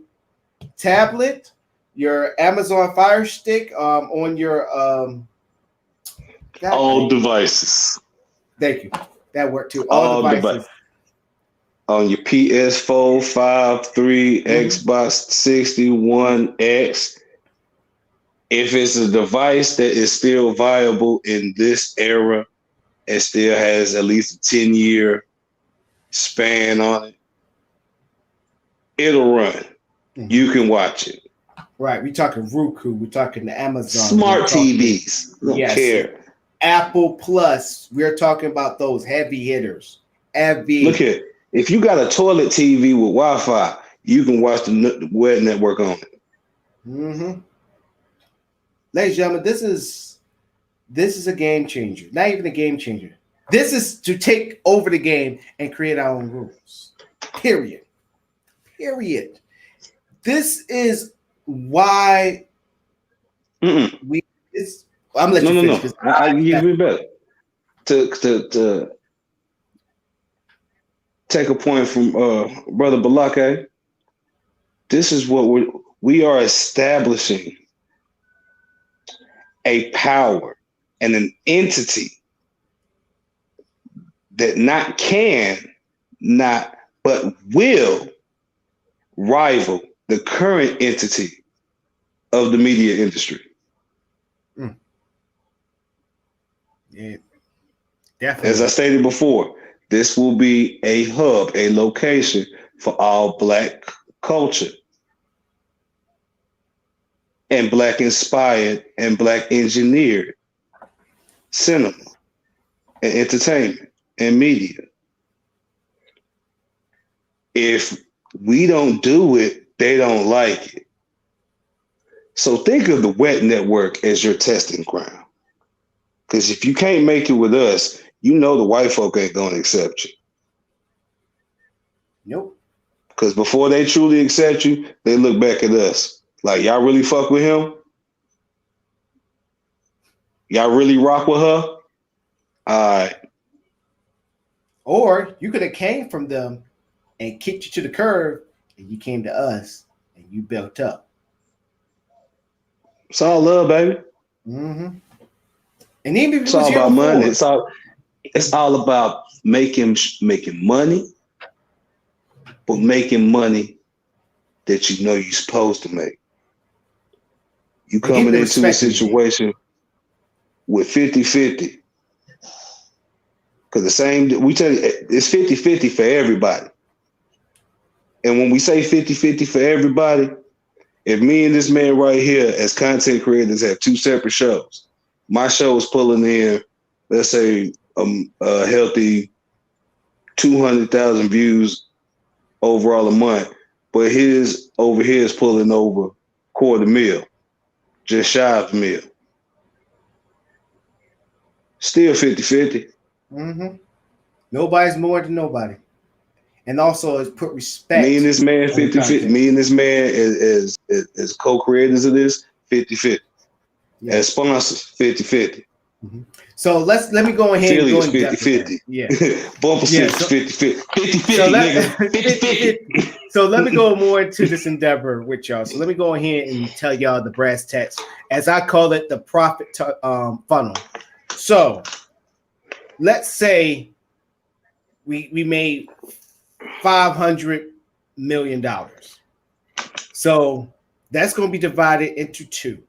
tablet, your Amazon Fire Stick, on your all devices. Thank you. That worked too. All devices. On your PS4, 5, 3, Xbox 61, X. If it's a device that is still viable in this era, it still has at least a 10-year span on it, it'll run. You can watch it. Right. We're talking Roku. We're talking the Amazon. Smart TVs. Don't care. Apple Plus. We're talking about those heavy hitters. Look here. If you got a toilet TV with Wi-Fi, you can watch the web network on it. Mm-hmm. Ladies and gentlemen, this is a game changer. Not even a game changer. This is to take over the game and create our own rules. Period. This is why we. I'm gonna let you finish. No. I can give you better. To take a point from Brother Balake. This is what we are establishing a power and an entity that but will rival the current entity of the media industry. Yeah, definitely. As I stated before, this will be a hub, a location for all Black culture and Black inspired and Black engineered cinema and entertainment and media. If we don't do it, they don't like it. So think of the wet network as your testing ground. Because if you can't make it with us, you know the white folk ain't going to accept you. Nope. Because before they truly accept you, they look back at us. Like, y'all really fuck with him? Y'all really rock with her? All right. Or you could have came from them and kicked you to the curb and you came to us and you built up. It's all love, baby. Mm-hmm. And even if It's it was all here about money. before, It's all about making money, but making money that you know you're supposed to make. You and getting coming the into a respect that you need. situation with 50-50. Because we tell you, it's 50-50 for everybody. And when we say 50-50 for everybody, if me and this man right here as content creators have two separate shows, my show is pulling in, let's say, a healthy 200,000 views overall a month, but his over here is pulling over $250,000, just shy of $1 million. Still 50-50. Mm-hmm. Nobody's more than nobody. And also, it's put Me and respect this man on the 50-50. content. Me and this man as co-creators of this 50-50. Yeah. As sponsors 50-50. Mm-hmm. So let me go ahead and go Affiliates in depth with that. 50-50. Yeah. Bumper Yeah, sticks so- 50-50. 50-50, So nigga. 50-50. So let me go more into this endeavor with y'all. So let me go ahead and tell y'all the brass tacks, as I call it, the profit funnel. So let's say we made $500 million. So that's going to be divided into two.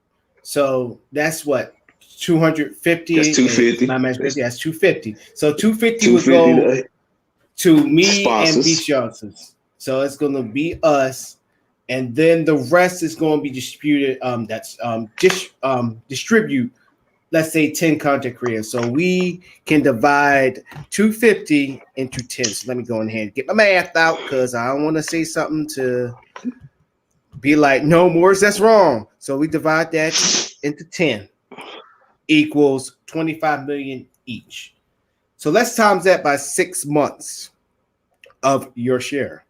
So that's what 250. That's 250. My math, that's 250. So 250 would 250 go to me sponsors. and Beach Johnson's. So it's going to be us, and then the rest is going to be distributed. Distribute. Let's say 10 content creators. So we can divide 250 into 10. So let me go ahead and get my math out because I don't want to say something to be like, no, Morris, that's wrong. So we divide that into 10 equals 25 million each. So let's times that by 6 months of your share.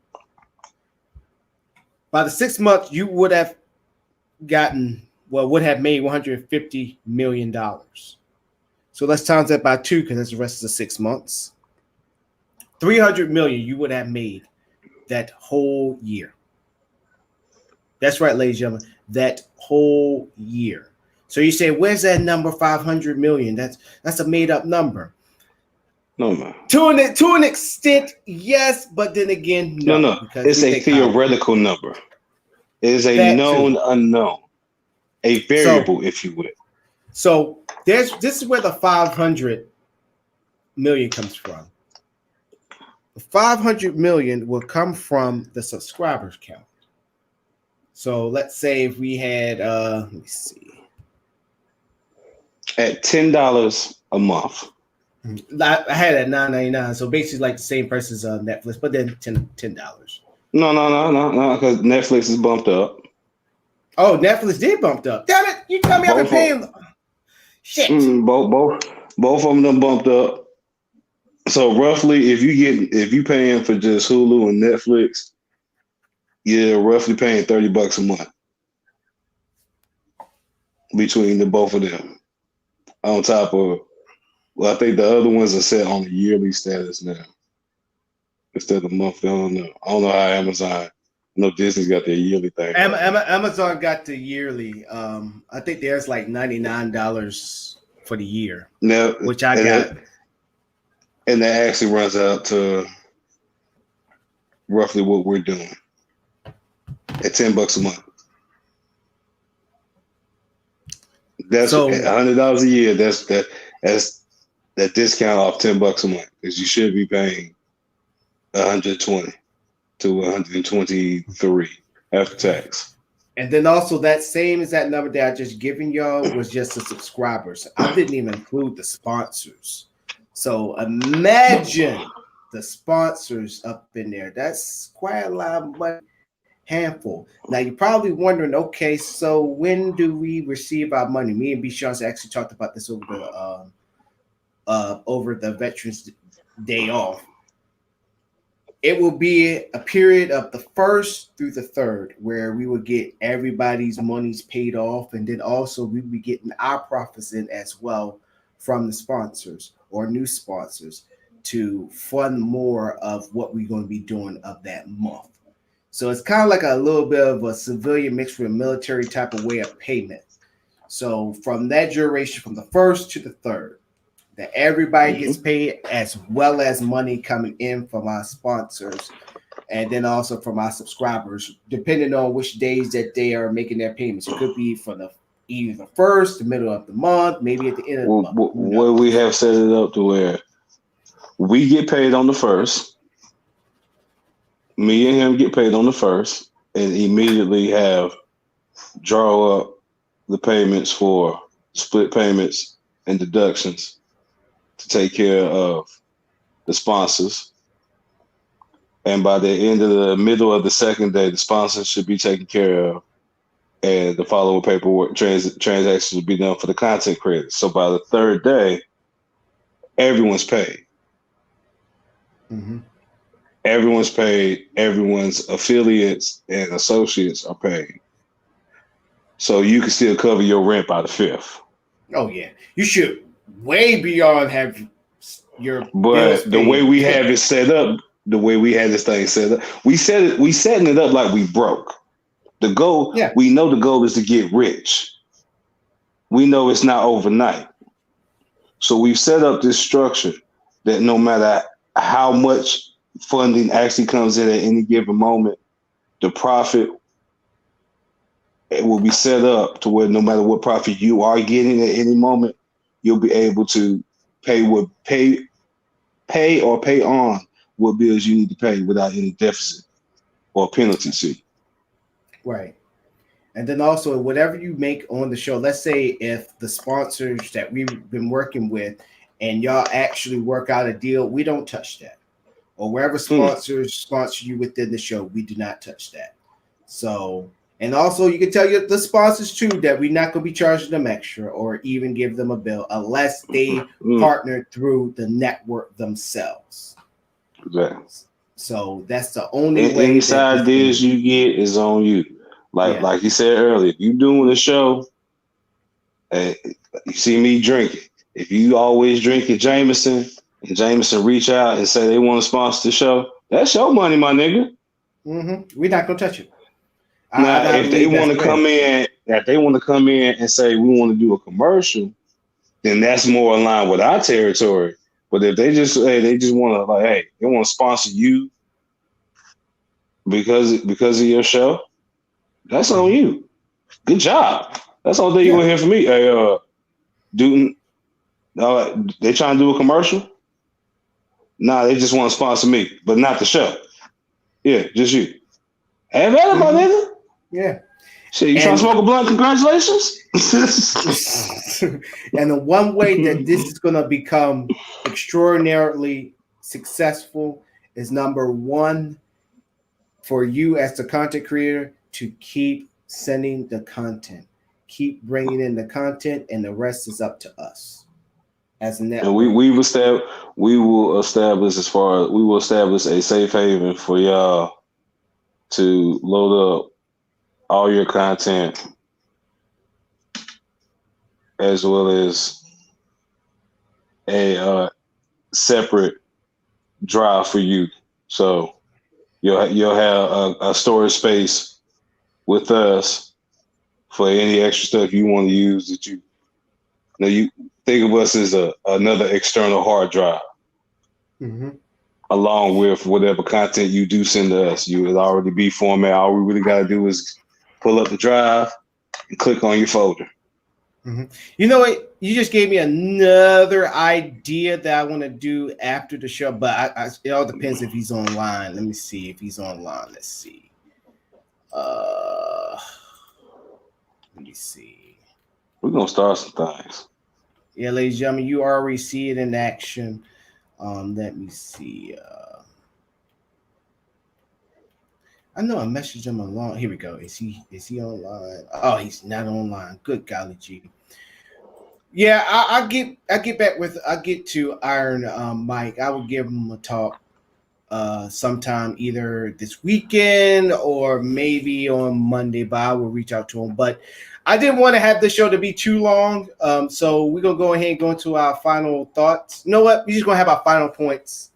By the 6 months, you would have would have made $150 million. So let's times that by 2 because that's the rest of the 6 months. 300 million you would have made that whole year. That's right, ladies and gentlemen, that whole year. So you say, where's that number 500 million? That's a made up number. No, man. To an extent, yes, but then again, no. Because it's a theoretical number. It is a known unknown, a variable, if you will. So this is where the 500 million comes from. The 500 million will come from the subscribers count. So let's say if we had, let me see, at $10 a month. I had it at $9.99, so basically like the same price as Netflix, but then $10. No, because Netflix is bumped up. Oh, Netflix did bumped up. Damn it! You tell me I've been paying. Shit. Both of them bumped up. So roughly, if you paying for just Hulu and Netflix, you're roughly paying $30 a month between the both of them. On top of, I think the other ones are set on a yearly status now instead of monthly. I don't know how Amazon. I know Disney's got their yearly thing. Amazon got the yearly. I think there's like $99 for the year. Now, which I got. And that actually runs out to roughly what we're doing at $10 a month. That's $100 a year. That's that discount off $10 a month, because you should be paying 120 to 123 after tax. And then also that same as that number that I just given y'all was just the subscribers. I didn't even include the sponsors. So imagine the sponsors up in there. That's quite a lot of money. Handful. Now you're probably wondering, okay, so when do we receive our money? Me and B. Johnson actually talked about this over the Veterans Day off. It will be a period of the 1st through the 3rd where we will get everybody's monies paid off, and then also we will be getting our profits in as well from the sponsors or new sponsors to fund more of what we're going to be doing of that month. So it's kind of like a little bit of a civilian mixed with a military type of way of payment. So from that duration, from the first to the third, that everybody gets paid, as well as money coming in from our sponsors, and then also from our subscribers, depending on which days that they are making their payments. It could be for either the first, the middle of the month, maybe at the end of the month. What we have set it up to where we get paid on the first. Me and him get paid on the first, and immediately have draw up the payments for split payments and deductions to take care of the sponsors. And by the end of the middle of the second day, the sponsors should be taken care of, and the following paperwork transactions will be done for the content creators. So by the third day, everyone's paid. Mm-hmm. Everyone's paid. Everyone's affiliates and associates are paid. So you can still cover your rent by the 5th. Oh yeah, you should way beyond have your. But the way we have it set up, the way we had this thing set up, we setting it up like we broke. The goal, we know the goal is to get rich. We know it's not overnight. So we've set up this structure that no matter how much funding actually comes in at any given moment, the profit, it will be set up to where no matter what profit you are getting at any moment, you'll be able to pay on what bills you need to pay without any deficit or penalty fee. Right. And then also whatever you make on the show, let's say if the sponsors that we've been working with and y'all actually work out a deal, we don't touch that. Or wherever sponsors sponsor you within the show, we do not touch that. So, and also you can tell the sponsors too that we're not going to be charging them extra or even give them a bill unless they partner through the network themselves. Exactly. So that's the only way. Any side deals you get is on you. Like you said earlier, if you doing a show, you see me drinking. If you always drinking Jameson, and Jameson reach out and say they want to sponsor the show, that's your money, my nigga. Mm-hmm. We're not gonna touch it. Now, if they want to come in, and say we want to do a commercial, then that's more in line with our territory. But if they just want to they want to sponsor you because of your show, that's on you. Good job. That's the only thing you're gonna hear from me. Hey, Dootin, they trying to do a commercial? Nah, they just want to sponsor me, but not the show. Yeah, just you. Have at it, my nigga. Yeah. Shit, you trying to smoke a blunt? Congratulations. And the one way that this is going to become extraordinarily successful is number one, for you as the content creator to keep sending the content, keep bringing in the content, and the rest is up to us. As a network. And we will establish a safe haven for y'all to load up all your content, as well as a separate drive for you. So you'll have a storage space with us for any extra stuff you want to use that you think of us as another external hard drive, along with whatever content you do send to us. You would already be format. All we really got to do is pull up the drive and click on your folder. You know what? You just gave me another idea that I want to do after the show, but it all depends if he's online. Let me see if he's online. Let's see. Let me see. We're gonna start some things. Yeah, ladies and gentlemen, you already see it in action. Let me see. I know I messaged him along. Here we go. Is he online? Oh, he's not online. Good golly gee. Yeah, I'll get to Iron Mike. I will give him a talk sometime either this weekend or maybe on Monday, but I will reach out to him. But I didn't want to have the show to be too long. So we're gonna go ahead and go into our final thoughts. You know what? We're just gonna have our final points.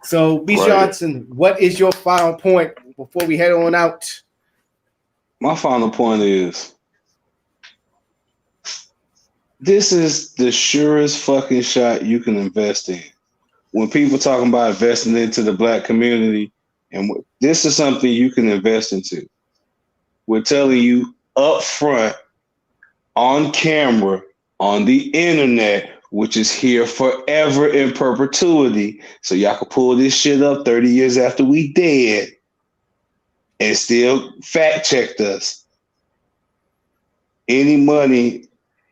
So B. Johnson, what is your final point before we head on out? My final point is this is the surest fucking shot you can invest in. When people talking about investing into the black community, and this is something you can invest into. We're telling you up front, on camera, on the internet, which is here forever in perpetuity. So y'all can pull this shit up 30 years after we dead and still fact checked us. Any money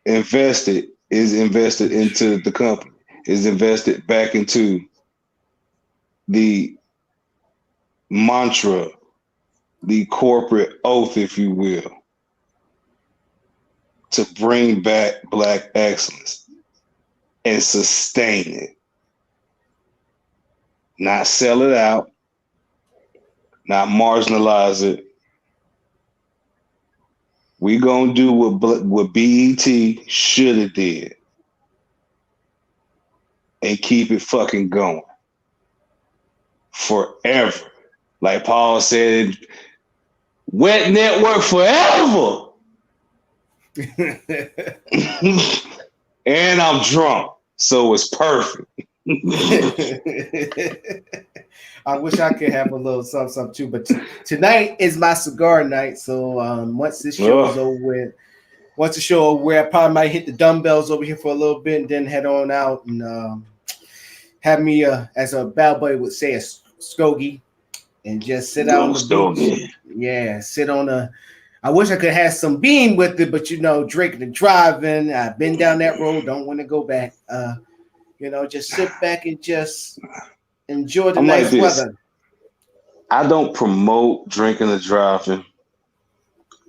invested is invested into the company, is invested back into the mantra, the corporate oath, if you will, to bring back Black excellence and sustain it. Not sell it out, not marginalize it. We gonna do what BET should have did and keep it fucking going forever. Like Paul said, Wet Network forever. And I'm drunk, so it's perfect. I wish I could have a little something too, but tonight is my cigar night. So once this show is over with, once the show over with, I probably might hit the dumbbells over here for a little bit and then head on out and have me, as a bad boy would say, a stogie, and just sit out on the beach. Yeah, sit on a. I wish I could have some bean with it, but drinking and driving. I've been down that road. Don't want to go back. Just sit back and just enjoy the nice weather. I don't promote drinking and driving,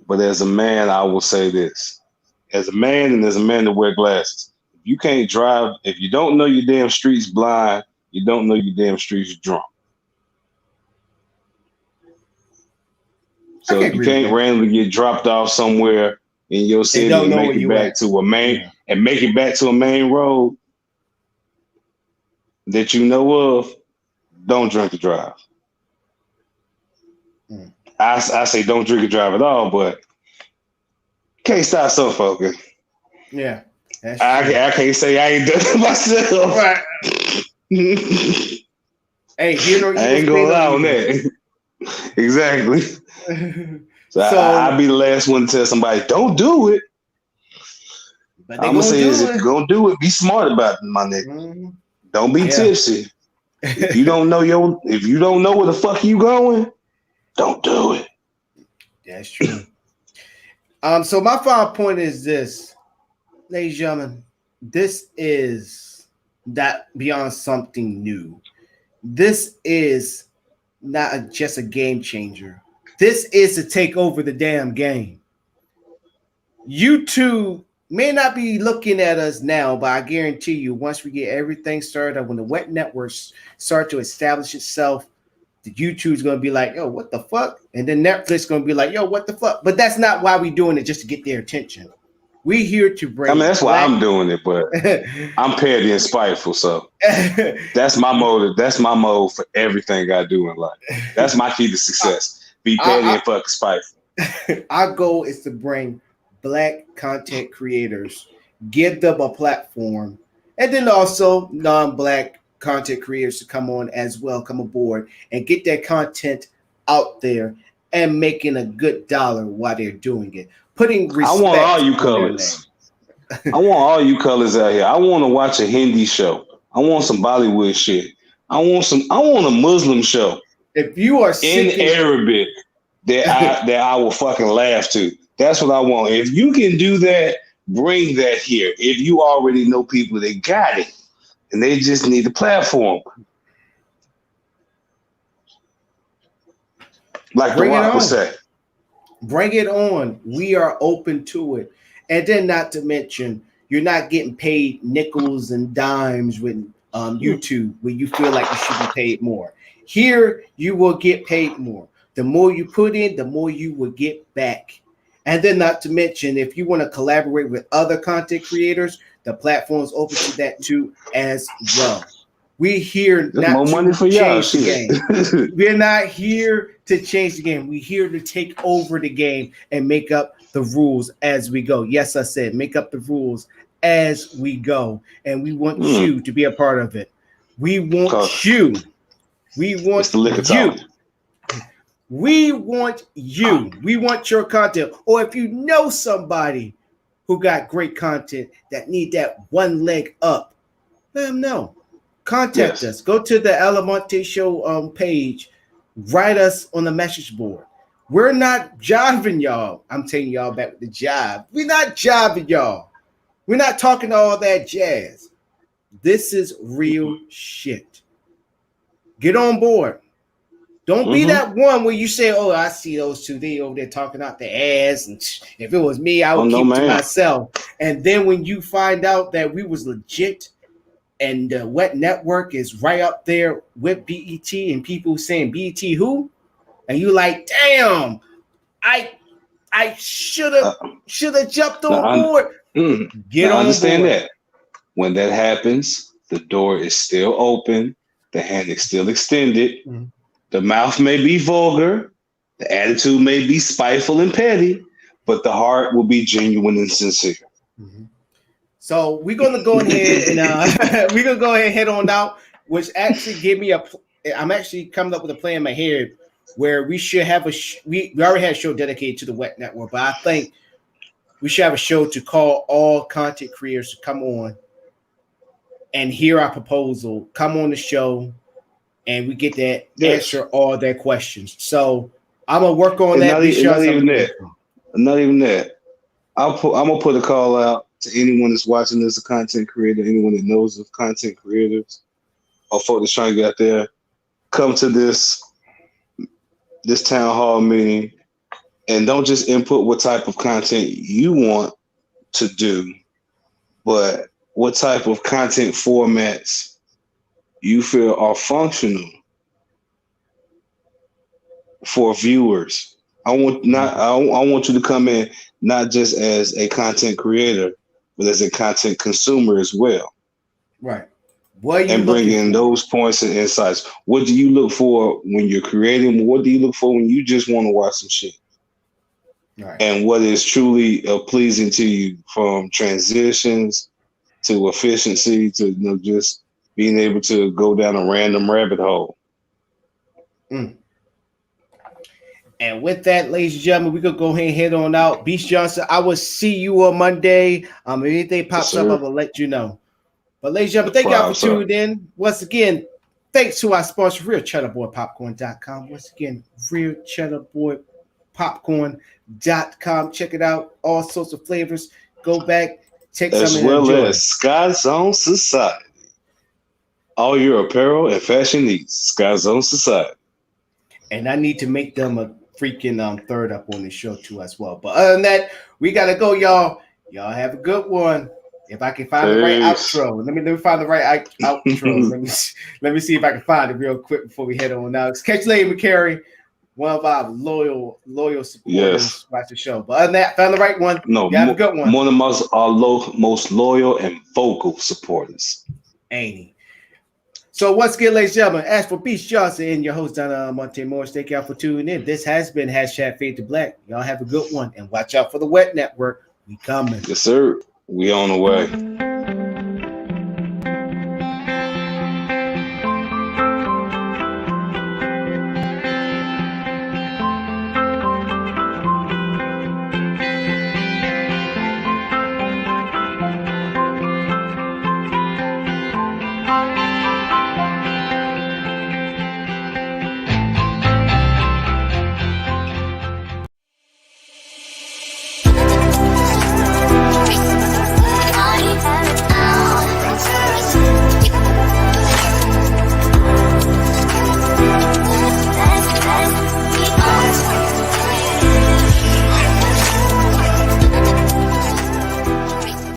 but as a man, I will say this. As a man and as a man that wear glasses, if you can't drive, if you don't know your damn streets blind, you don't know your damn streets drunk. So if you can't randomly get dropped off somewhere in your city and make it back to a main road that you know of, don't drink and drive. I say don't drink and drive at all, but can't stop suffocating. Yeah. I can't say I ain't done it myself. Right. Hey, I ain't gonna lie on that. Exactly. So I'll be the last one to tell somebody, don't do it. But I'm gonna say is if you're gonna do it, be smart about it, my nigga. Mm-hmm. Don't be tipsy. If you don't know where the fuck you going, don't do it. That's true. So my final point is this, ladies and gentlemen, this is not beyond something new. This is not just a game changer. This is to take over the damn game. YouTube may not be looking at us now, but I guarantee you, once we get everything started, when the wet networks start to establish itself, the YouTube's going to be like, yo, what the fuck? And then Netflix is going to be like, yo, what the fuck? But that's not why we're doing it, just to get their attention. We're here to bring. I mean, that's why I'm doing it, but I'm petty and spiteful. So that's my motive. That's my mode for everything I do in life. That's my key to success. Be petty and fucking spiteful. Our goal is to bring Black content creators, give them a platform, and then also non-Black content creators to come on as well, come aboard and get their content out there and making a good dollar while they're doing it. Putting respect. I want all you colors. I want all you colors out here. I want to watch a Hindi show. I want some Bollywood shit. I want a Muslim show. If you are in Arabic that I will fucking laugh to. That's what I want. If you can do that, bring that here. If you already know people that got it and they just need the platform. Like The Rock would say. Bring it on. We are open to it. And then not to mention, you're not getting paid nickels and dimes with YouTube where you feel like you should be paid more. Here, you will get paid more. The more you put in, the more you will get back. And then not to mention, if you want to collaborate with other content creators, the platform is open to that too as well. We're here There's not more money to for y'all. change the game. We're not here to change the game. We're here to take over the game and make up the rules as we go. Yes, I said make up the rules as we go. And we want you to be a part of it. We want you. We want It's the liquor you. talk. We want you. We want your content. Or if you know somebody who got great content that need that one leg up, let them know. Contact us. Go to the Alamonte Show page. Write us on the message board. We're not jiving y'all. I'm taking y'all back with the jive. We're not jiving y'all. We're not talking all that jazz. This is real shit. Get on board. Don't be that one where you say, "Oh, I see those two. They over there talking out their ass." And if it was me, I would keep it to myself. And then when you find out that we was legit, and the Wet Network is right up there with BET, and people saying BET who, and you like, damn, I should have jumped on board. Get on understand board. that when that happens, the door is still open, the hand is still extended. The mouth may be vulgar, the attitude may be spiteful and petty, but the heart will be genuine and sincere. So we're gonna go ahead and we're gonna go ahead and head on out, which actually gave me I'm actually coming up with a plan in my head where we should have we already had a show dedicated to the Wet Network, but I think we should have a show to call all content creators to come on and hear our proposal, come on the show, and we get to answer all their questions. So I'm gonna work on that. Not even that. I'm gonna put a call out to anyone that's watching as a content creator, anyone that knows of content creators, or folks that's trying to get out there. Come to this town hall meeting, and don't just input what type of content you want to do, but what type of content formats you feel are functional for viewers. I want you to come in not just as a content creator, but as a content consumer as well. Right. And bring in those points and insights. What do you look for when you're creating? What do you look for when you just want to watch some shit? Right. And what is truly pleasing to you, from transitions to efficiency to just being able to go down a random rabbit hole. And with that, ladies and gentlemen, we could go ahead and head on out. Beast Johnson, I will see you on Monday. If anything pops up, I will let you know. But ladies and gentlemen, thank y'all for tuning in. Once again, thanks to our sponsor, RealCheddarBoyPopcorn.com. Once again, RealCheddarBoyPopcorn.com. Check it out. All sorts of flavors. Go back, take some and enjoy. As well as Sky Zone Society. All your apparel and fashion needs. Sky Zone Society. And I need to make them a freaking third up on the show too as well. But other than that, we gotta go, y'all. Y'all have a good one. If I can find the right outro, let me find the right outro. let me see if I can find it real quick before we head on out. Catch you later, McCary, one of our loyal supporters. Watch the show. But other than that, found the right one. No, have a good one. One of our most loyal and vocal supporters. Ain't he? So once again, ladies and gentlemen, as for Beast Johnson and your host, Donna Monte Morris, thank y'all for tuning in. This has been #Fade to Black. Y'all have a good one, and watch out for the Wet Network. We coming. Yes, sir. We on the way.